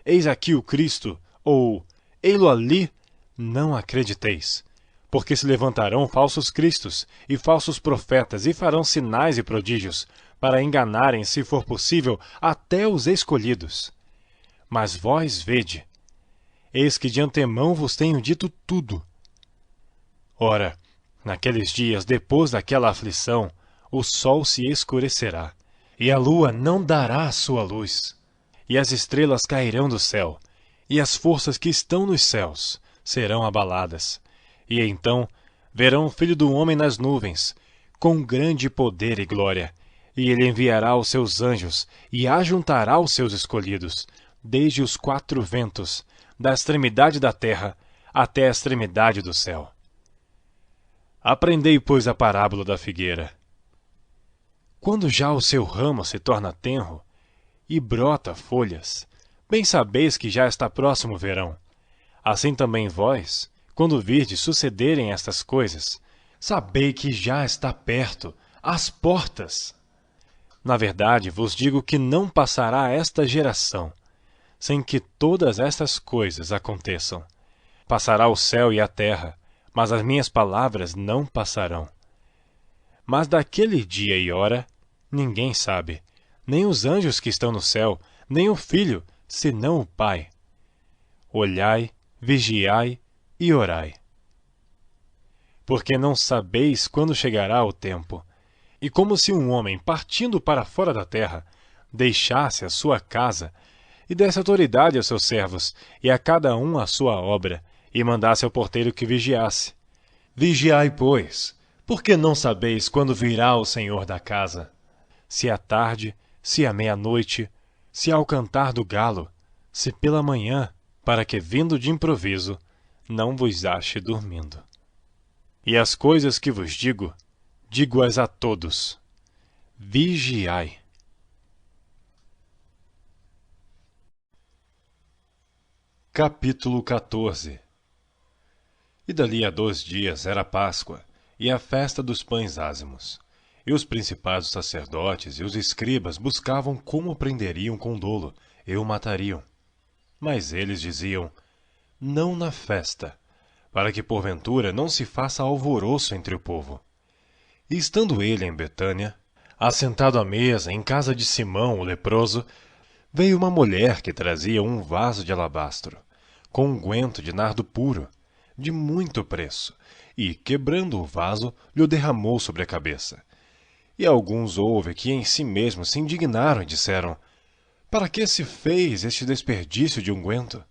eis aqui o Cristo, ou ei-lo ali, não acrediteis. Porque se levantarão falsos cristos e falsos profetas e farão sinais e prodígios, para enganarem, se for possível, até os escolhidos. Mas vós vede, eis que de antemão vos tenho dito tudo. Ora, naqueles dias, depois daquela aflição, o sol se escurecerá, e a lua não dará a sua luz, e as estrelas cairão do céu, e as forças que estão nos céus serão abaladas. E então verão o Filho do Homem nas nuvens, com grande poder e glória, e ele enviará os seus anjos, e ajuntará os seus escolhidos, desde os quatro ventos, da extremidade da terra até a extremidade do céu. Aprendei, pois, a parábola da figueira. Quando já o seu ramo se torna tenro, e brota folhas, bem sabeis que já está próximo o verão. Assim também vós, quando virdes sucederem estas coisas, sabei que já está perto, às portas. Na verdade, vos digo que não passará esta geração, sem que todas estas coisas aconteçam. Passará o céu e a terra, mas as minhas palavras não passarão. Mas daquele dia e hora, ninguém sabe, nem os anjos que estão no céu, nem o Filho, senão o Pai. Olhai, vigiai e orai. Porque não sabeis quando chegará o tempo. E como se um homem, partindo para fora da terra, deixasse a sua casa, e desse autoridade aos seus servos, e a cada um a sua obra, e mandasse ao porteiro que vigiasse. Vigiai, pois, porque não sabeis quando virá o Senhor da casa. Se à tarde, se à meia-noite, se ao cantar do galo, se pela manhã, para que, vindo de improviso, não vos ache dormindo. E as coisas que vos digo, digo-as a todos. Vigiai. Capítulo 14. E dali a 2 dias era Páscoa, e a festa dos pães ázimos. E os principais sacerdotes e os escribas buscavam como o prenderiam com dolo, e o matariam. Mas eles diziam, não na festa, para que porventura não se faça alvoroço entre o povo. E estando ele em Betânia, assentado à mesa em casa de Simão, o leproso, veio uma mulher que trazia um vaso de alabastro, com unguento de nardo puro, de muito preço, e, quebrando o vaso, lhe o derramou sobre a cabeça. E alguns houve que em si mesmos se indignaram e disseram, para que se fez este desperdício de unguento?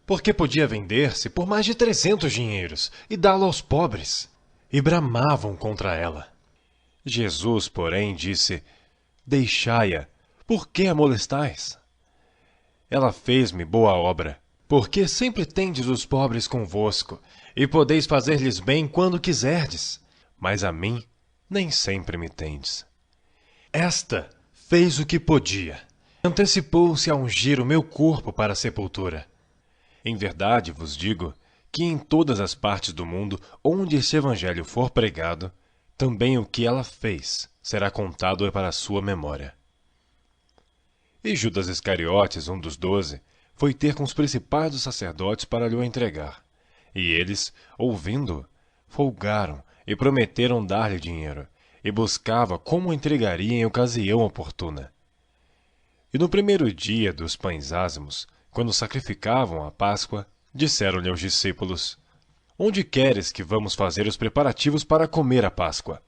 Porque podia vender-se por mais de 300 dinheiros e dá-lo aos pobres. E bramavam contra ela. Jesus, porém, disse, deixai-a, por que a molestais? Ela fez-me boa obra, porque sempre tendes os pobres convosco, e podeis fazer-lhes bem quando quiserdes, mas a mim nem sempre me tendes. Esta fez o que podia. Antecipou-se a ungir o meu corpo para a sepultura. Em verdade vos digo que em todas as partes do mundo onde este evangelho for pregado, também o que ela fez será contado para a sua memória. E Judas Iscariotes, um dos 12, foi ter com os principais dos sacerdotes para lhe o entregar. E eles, ouvindo, folgaram e prometeram dar-lhe dinheiro, e buscava como o entregaria em ocasião oportuna. E no primeiro dia dos pães ázimos, quando sacrificavam a Páscoa, disseram-lhe aos discípulos, onde queres que vamos fazer os preparativos para comer a Páscoa?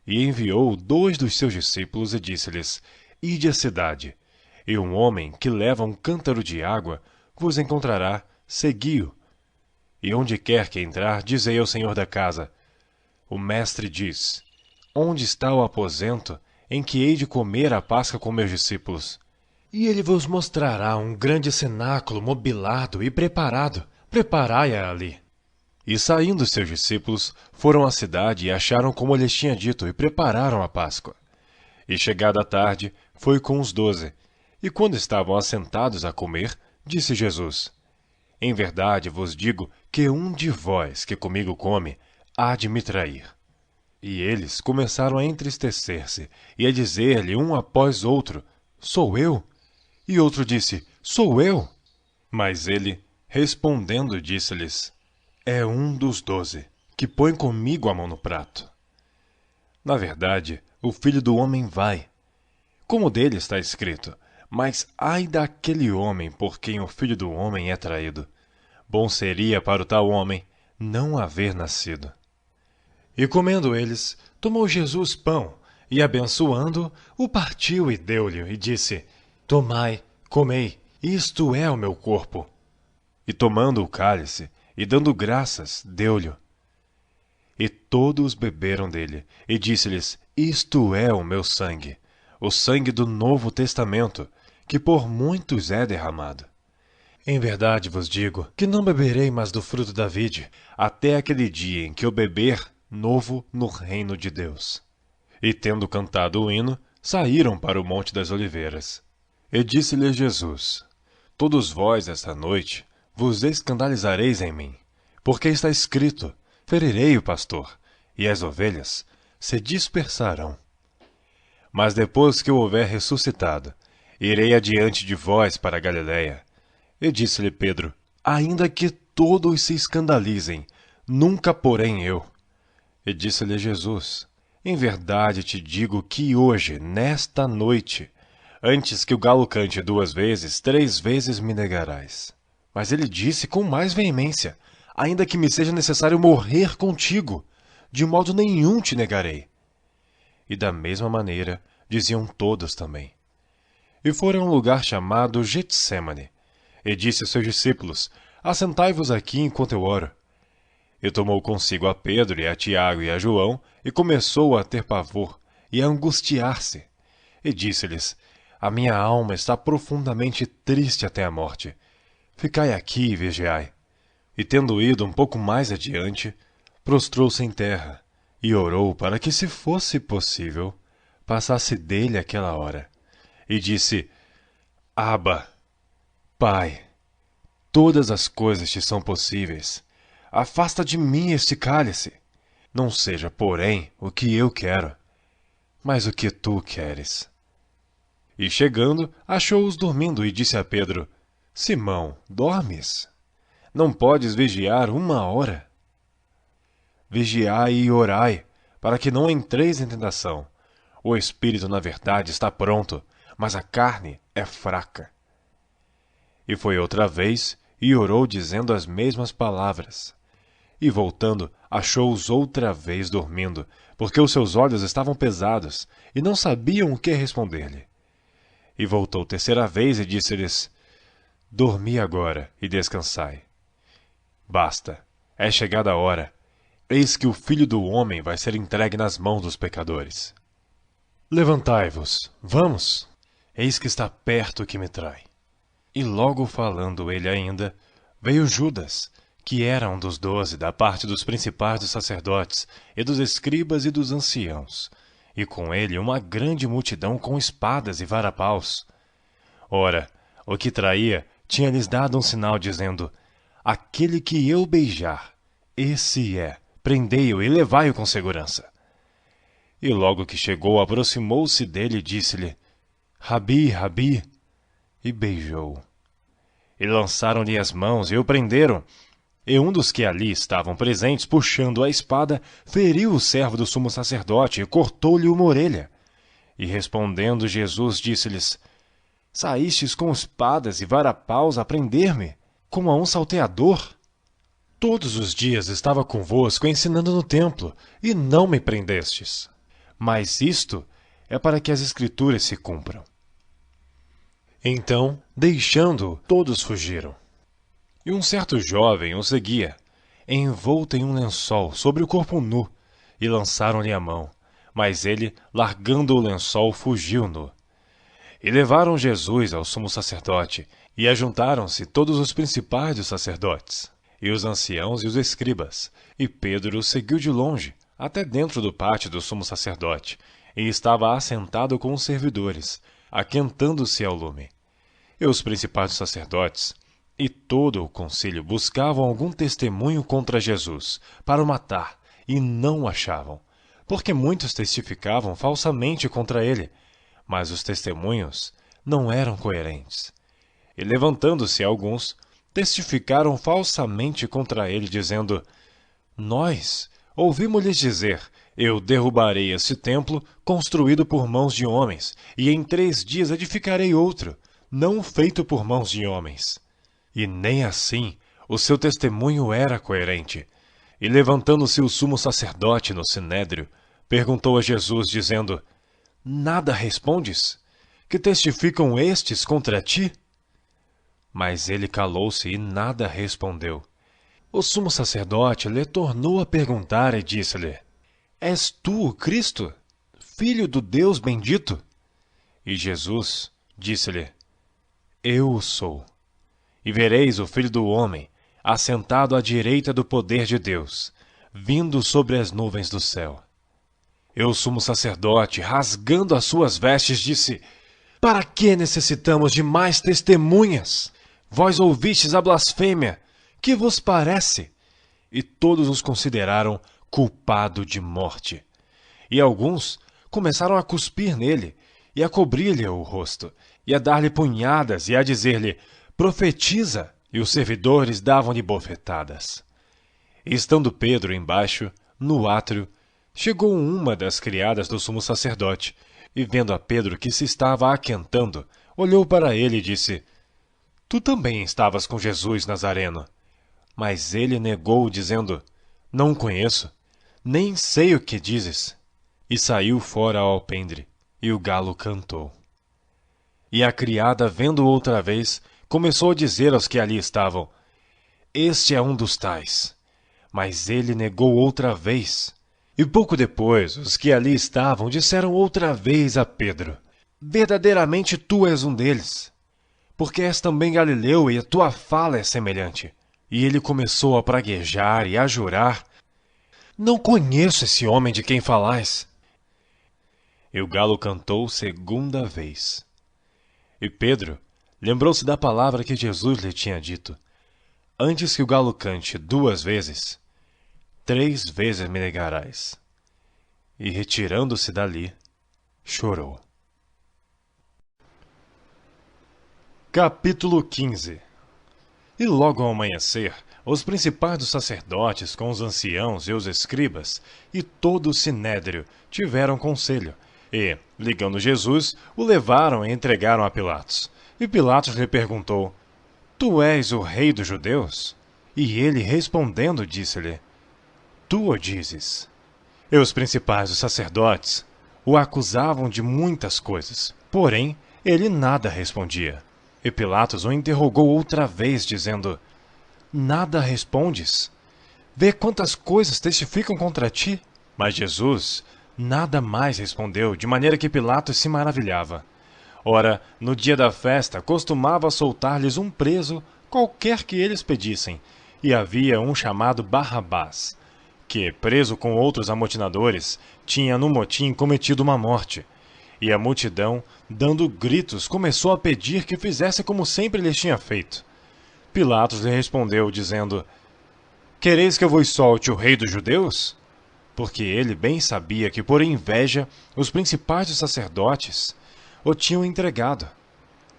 E enviou 2 dos seus discípulos e disse-lhes: Ide à cidade, e um homem que leva um cântaro de água vos encontrará, segui-o. E onde quer que entrar, dizei ao senhor da casa: O mestre diz: Onde está o aposento em que hei de comer a Páscoa com meus discípulos? E ele vos mostrará um grande cenáculo mobilado e preparado. Preparai-a ali. E saindo seus discípulos, foram à cidade e acharam como lhes tinha dito, e prepararam a Páscoa. E chegada a tarde, foi com os 12. E quando estavam assentados a comer, disse Jesus: Em verdade vos digo que um de vós que comigo come, há de me trair. E eles começaram a entristecer-se, e a dizer-lhe um após outro: Sou eu? E outro disse: Sou eu? Mas ele, respondendo, disse-lhes: É um dos 12, que põe comigo a mão no prato. Na verdade, o Filho do Homem vai, como dele está escrito, mas ai daquele homem por quem o Filho do Homem é traído. Bom seria para o tal homem não haver nascido. E comendo eles, tomou Jesus pão, e abençoando, o partiu e deu-lhe, e disse: Tomai, comei, isto é o meu corpo. E tomando o cálice, e dando graças, deu-lhe. E todos beberam dele, e disse-lhes: Isto é o meu sangue, o sangue do Novo Testamento, que por muitos é derramado. Em verdade vos digo que não beberei mais do fruto da vide, até aquele dia em que eu beber novo no reino de Deus. E tendo cantado o hino, saíram para o Monte das Oliveiras. E disse-lhe Jesus: Todos vós, esta noite, vos escandalizareis em mim, porque está escrito: Ferirei o pastor, e as ovelhas se dispersarão. Mas depois que eu houver ressuscitado, irei adiante de vós para a Galiléia. E disse-lhe Pedro: Ainda que todos se escandalizem, nunca porém eu. E disse-lhe Jesus: Em verdade te digo que hoje, nesta noite, antes que o galo cante 2 vezes, 3 vezes me negarás. Mas ele disse com mais veemência: Ainda que me seja necessário morrer contigo, de modo nenhum te negarei. E da mesma maneira diziam todos também. E foram a um lugar chamado Getsêmane, e disse a seus discípulos: Assentai-vos aqui enquanto eu oro. E tomou consigo a Pedro e a Tiago e a João, e começou a ter pavor e a angustiar-se. E disse-lhes: A minha alma está profundamente triste até a morte. Ficai aqui e vigiai. E tendo ido um pouco mais adiante, prostrou-se em terra, e orou para que, se fosse possível, passasse dele aquela hora. E disse: Abba, Pai, todas as coisas te são possíveis. Afasta de mim este cálice. Não seja, porém, o que eu quero, mas o que tu queres. E chegando, achou-os dormindo e disse a Pedro: Simão, dormes? Não podes vigiar 1 hora? Vigiai e orai, para que não entreis em tentação. O espírito, na verdade, está pronto, mas a carne é fraca. E foi outra vez, e orou dizendo as mesmas palavras. E voltando, achou-os outra vez dormindo, porque os seus olhos estavam pesados, e não sabiam o que responder-lhe. E voltou 3ª vez e disse-lhes: Dormi agora e descansai. Basta, é chegada a hora. Eis que o Filho do Homem vai ser entregue nas mãos dos pecadores. Levantai-vos, vamos, eis que está perto o que me trai. E logo falando ele ainda, veio Judas, que era um dos 12 da parte dos principais dos sacerdotes, e dos escribas e dos anciãos, e com ele uma grande multidão com espadas e varapaus. Ora, o que traía tinha-lhes dado um sinal, dizendo: Aquele que eu beijar, esse é, prendei-o e levai-o com segurança. E logo que chegou, aproximou-se dele e disse-lhe: Rabi, Rabi, e beijou-o. E lançaram-lhe as mãos e o prenderam. E um dos que ali estavam presentes, puxando a espada, feriu o servo do sumo sacerdote e cortou-lhe uma orelha. E respondendo Jesus, disse-lhes: Saístes com espadas e varapaus a prender-me, como a um salteador? Todos os dias estava convosco ensinando no templo, e não me prendestes. Mas isto é para que as Escrituras se cumpram. Então, deixando-o, todos fugiram. E um certo jovem o seguia, envolto em um lençol sobre o corpo nu, e lançaram-lhe a mão. Mas ele, largando o lençol, fugiu nu. E levaram Jesus ao sumo sacerdote, e ajuntaram-se todos os principais dos sacerdotes, e os anciãos e os escribas. E Pedro o seguiu de longe, até dentro do pátio do sumo sacerdote, e estava assentado com os servidores, aquentando-se ao lume. E os principais dos sacerdotes e todo o concílio buscavam algum testemunho contra Jesus, para o matar, e não o achavam, porque muitos testificavam falsamente contra ele, mas os testemunhos não eram coerentes. E levantando-se alguns, testificaram falsamente contra ele, dizendo: Nós ouvimos-lhes dizer: Eu derrubarei este templo construído por mãos de homens, e em 3 dias edificarei outro, não feito por mãos de homens. E nem assim o seu testemunho era coerente. E levantando-se o sumo sacerdote no sinédrio, perguntou a Jesus, dizendo: Nada respondes? Que testificam estes contra ti? Mas ele calou-se e nada respondeu. O sumo sacerdote lhe tornou a perguntar e disse-lhe: És tu o Cristo, filho do Deus bendito? E Jesus disse-lhe: Eu o sou. E vereis o Filho do Homem, assentado à direita do poder de Deus, vindo sobre as nuvens do céu. E o sumo sacerdote, rasgando as suas vestes, disse: Para que necessitamos de mais testemunhas? Vós ouvistes a blasfêmia. Que vos parece? E todos os consideraram culpado de morte. E alguns começaram a cuspir nele, e a cobrir-lhe o rosto, e a dar-lhe punhadas, e a dizer-lhe: Profetiza! E os servidores davam-lhe bofetadas. E estando Pedro embaixo, no átrio, chegou uma das criadas do sumo sacerdote, e vendo a Pedro que se estava aquentando, olhou para ele e disse: Tu também estavas com Jesus Nazareno. Mas ele negou, dizendo: Não o conheço, nem sei o que dizes. E saiu fora ao alpendre, e o galo cantou. E a criada, vendo outra vez, começou a dizer aos que ali estavam: Este é um dos tais. Mas ele negou outra vez. E pouco depois, os que ali estavam disseram outra vez a Pedro: Verdadeiramente tu és um deles, porque és também galileu e a tua fala é semelhante. E ele começou a praguejar e a jurar: Não conheço esse homem de quem falais. E o galo cantou 2ª vez. E Pedro lembrou-se da palavra que Jesus lhe tinha dito: Antes que o galo cante 2 vezes, 3 vezes me negarás. E retirando-se dali, chorou. Capítulo 15. E logo ao amanhecer, os principais dos sacerdotes, com os anciãos e os escribas, e todo o sinédrio, tiveram conselho, e, ligando Jesus, o levaram e entregaram a Pilatos. E Pilatos lhe perguntou: Tu és o rei dos judeus? E ele, respondendo, disse-lhe: Tu o dizes. E os principais dos sacerdotes o acusavam de muitas coisas, porém ele nada respondia. E Pilatos o interrogou outra vez, dizendo: Nada respondes? Vê quantas coisas testificam contra ti. Mas Jesus nada mais respondeu, de maneira que Pilatos se maravilhava. Ora, no dia da festa, costumava soltar-lhes um preso, qualquer que eles pedissem, e havia um chamado Barrabás, que, preso com outros amotinadores, tinha no motim cometido uma morte. E a multidão, dando gritos, começou a pedir que fizesse como sempre lhes tinha feito. Pilatos lhe respondeu, dizendo: Quereis que eu vos solte o rei dos judeus? Porque ele bem sabia que, por inveja, os principais dos sacerdotes o tinham entregado.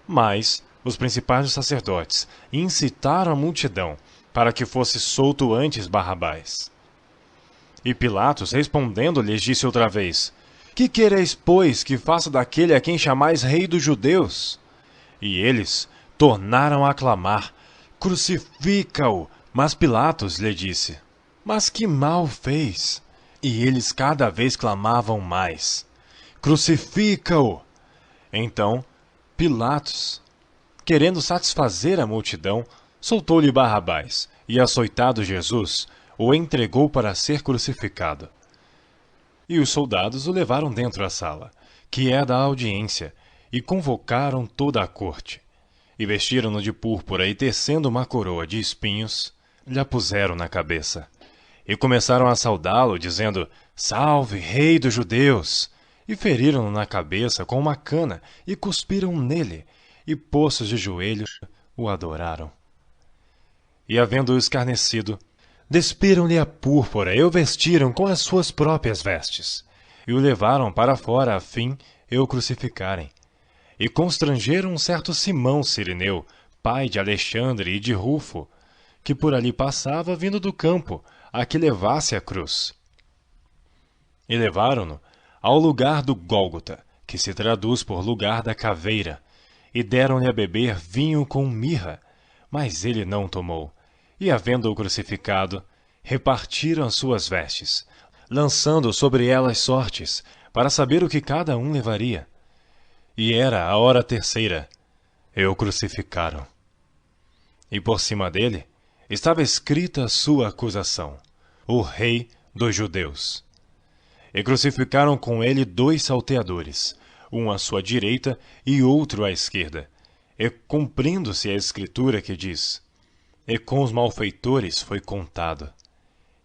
Mas os principais dos sacerdotes incitaram a multidão para que fosse solto antes Barrabás. E Pilatos, respondendo, lhes disse outra vez: Que quereis, pois, que faça daquele a quem chamais rei dos judeus? E eles tornaram a clamar: Crucifica-o! Mas Pilatos lhe disse: Mas que mal fez? E eles cada vez clamavam mais: Crucifica-o! Então Pilatos, querendo satisfazer a multidão, soltou-lhe Barrabás, e açoitado Jesus, o entregou para ser crucificado. E os soldados o levaram dentro da sala, que é da audiência, e convocaram toda a corte. E vestiram-no de púrpura, e tecendo uma coroa de espinhos, lhe a puseram na cabeça. E começaram a saudá-lo, dizendo: Salve, Rei dos Judeus! E feriram-no na cabeça com uma cana, e cuspiram nele, e postos de joelhos, o adoraram. E havendo-o escarnecido, despiram-lhe a púrpura e o vestiram com as suas próprias vestes, e o levaram para fora a fim de o crucificarem. E constrangeram um certo Simão Cireneu, pai de Alexandre e de Rufo, que por ali passava vindo do campo, a que levasse a cruz. E levaram-no ao lugar do Gólgota, que se traduz por lugar da caveira, e deram-lhe a beber vinho com mirra, mas ele não tomou. E, havendo-o crucificado, repartiram as suas vestes, lançando sobre elas sortes, para saber o que cada um levaria. E era a hora terceira, e o crucificaram. E por cima dele estava escrita a sua acusação: o Rei dos Judeus. E crucificaram com ele 2 salteadores, um à sua direita e outro à esquerda, e cumprindo-se a escritura que diz: E com os malfeitores foi contado.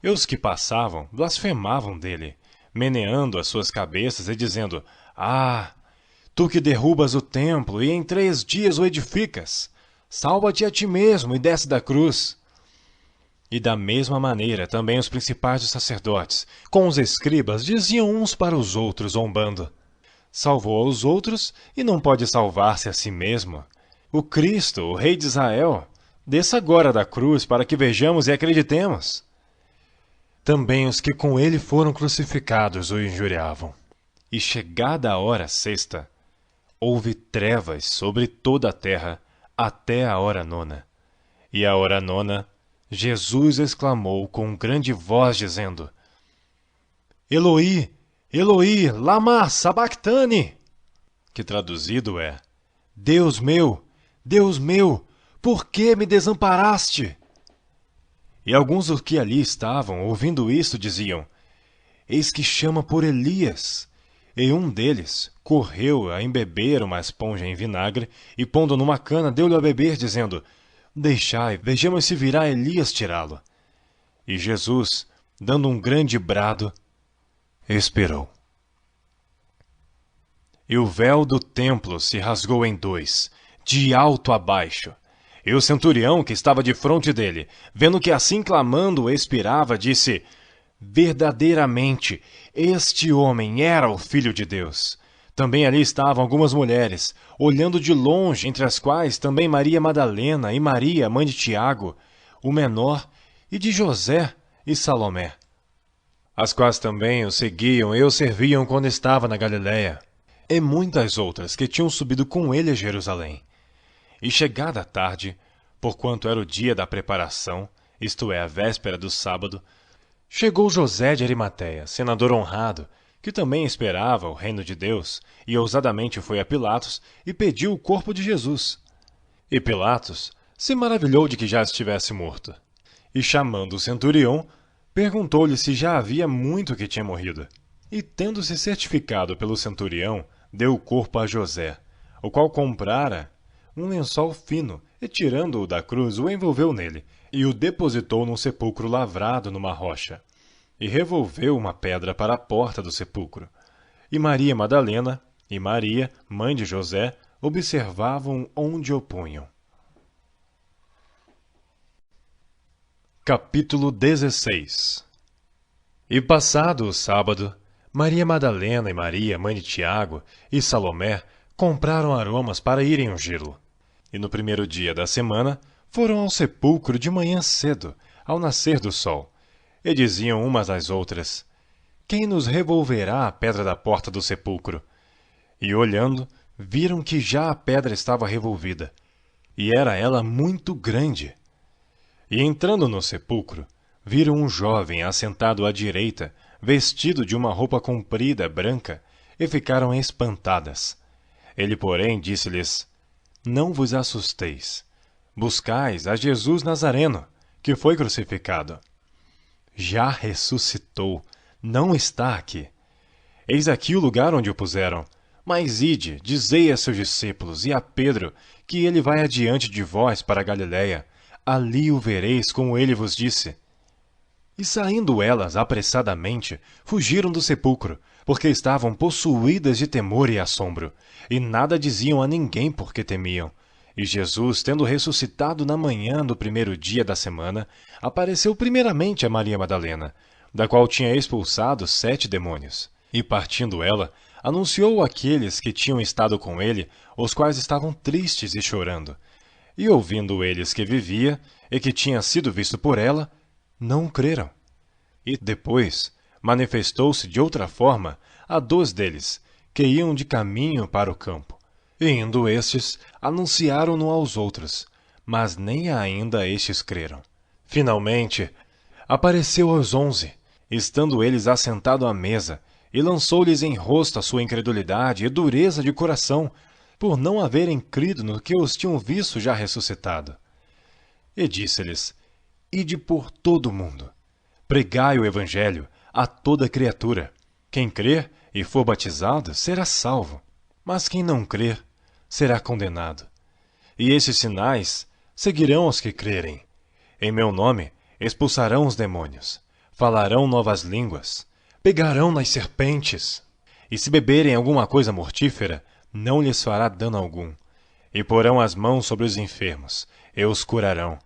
E os que passavam blasfemavam dele, meneando as suas cabeças e dizendo: Ah, tu que derrubas o templo e em 3 dias o edificas, salva-te a ti mesmo e desce da cruz. E da mesma maneira também os principais dos sacerdotes, com os escribas, diziam uns para os outros, zombando: Salvou aos outros e não pode salvar-se a si mesmo. O Cristo, o Rei de Israel, desça agora da cruz para que vejamos e acreditemos. Também os que com ele foram crucificados o injuriavam. E chegada a hora sexta, houve trevas sobre toda a terra até a hora nona. E à hora nona, Jesus exclamou com grande voz, dizendo: Eloi, Eloi, lama sabactani, que traduzido é: Deus meu, por que me desamparaste? E alguns dos que ali estavam, ouvindo isto, diziam: Eis que chama por Elias. E um deles correu a embeber uma esponja em vinagre, e pondo numa cana, deu-lhe a beber, dizendo: Deixai, vejamos se virá Elias tirá-lo. E Jesus, dando um grande brado, expirou. E o véu do templo se rasgou em 2, de alto a baixo. E o centurião, que estava defronte dele, vendo que assim clamando expirava, disse: Verdadeiramente, este homem era o Filho de Deus. Também ali estavam algumas mulheres, olhando de longe, entre as quais também Maria Madalena e Maria, mãe de Tiago, o menor, e de José e Salomé, as quais também o seguiam e o serviam quando estava na Galiléia, e muitas outras que tinham subido com ele a Jerusalém. E chegada a tarde, porquanto era o dia da preparação, isto é, a véspera do sábado, chegou José de Arimateia, senador honrado, que também esperava o reino de Deus, e ousadamente foi a Pilatos e pediu o corpo de Jesus. E Pilatos se maravilhou de que já estivesse morto. E chamando o centurião, perguntou-lhe se já havia muito que tinha morrido. E tendo-se certificado pelo centurião, deu o corpo a José, o qual comprara um lençol fino, e tirando-o da cruz, o envolveu nele, e o depositou num sepulcro lavrado numa rocha. E revolveu uma pedra para a porta do sepulcro. E Maria Madalena e Maria, mãe de José, observavam onde o punham. Capítulo 16. E passado o sábado, Maria Madalena e Maria, mãe de Tiago, e Salomé compraram aromas para irem ungí-lo. E no primeiro dia da semana foram ao sepulcro de manhã cedo, ao nascer do sol, e diziam umas às outras: Quem nos revolverá a pedra da porta do sepulcro? E olhando, viram que já a pedra estava revolvida, e era ela muito grande. E entrando no sepulcro, viram um jovem assentado à direita, vestido de uma roupa comprida branca, e ficaram espantadas. Ele, porém, disse-lhes: Não vos assusteis. Buscais a Jesus Nazareno, que foi crucificado. Já ressuscitou, não está aqui. Eis aqui o lugar onde o puseram. Mas ide, dizei a seus discípulos e a Pedro, que ele vai adiante de vós para a Galiléia. Ali o vereis, como ele vos disse. E saindo elas apressadamente, fugiram do sepulcro, porque estavam possuídas de temor e assombro, e nada diziam a ninguém porque temiam. E Jesus, tendo ressuscitado na manhã do primeiro dia da semana, apareceu primeiramente a Maria Madalena, da qual tinha expulsado 7 demônios. E partindo ela, anunciou àqueles que tinham estado com ele, os quais estavam tristes e chorando. E ouvindo eles que vivia, e que tinha sido visto por ela, não creram. E depois manifestou-se de outra forma a 2 deles, que iam de caminho para o campo. E indo estes, anunciaram-no aos outros, mas nem ainda estes creram. Finalmente, apareceu aos 11, estando eles assentados à mesa, e lançou-lhes em rosto a sua incredulidade e dureza de coração, por não haverem crido no que os tinham visto já ressuscitado. E disse-lhes: Ide por todo o mundo, pregai o evangelho a toda criatura. Quem crer e for batizado será salvo, mas quem não crer será condenado. E esses sinais seguirão os que crerem. Em meu nome expulsarão os demônios, falarão novas línguas, pegarão nas serpentes, e se beberem alguma coisa mortífera, não lhes fará dano algum. E porão as mãos sobre os enfermos, e os curarão.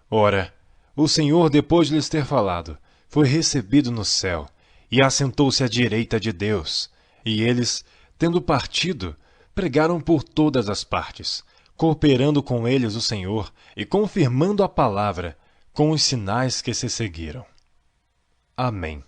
Ora, o Senhor, depois de lhes ter falado, foi recebido no céu, e assentou-se à direita de Deus. E eles, tendo partido, pregaram por todas as partes, cooperando com eles o Senhor e confirmando a palavra com os sinais que se seguiram. Amém.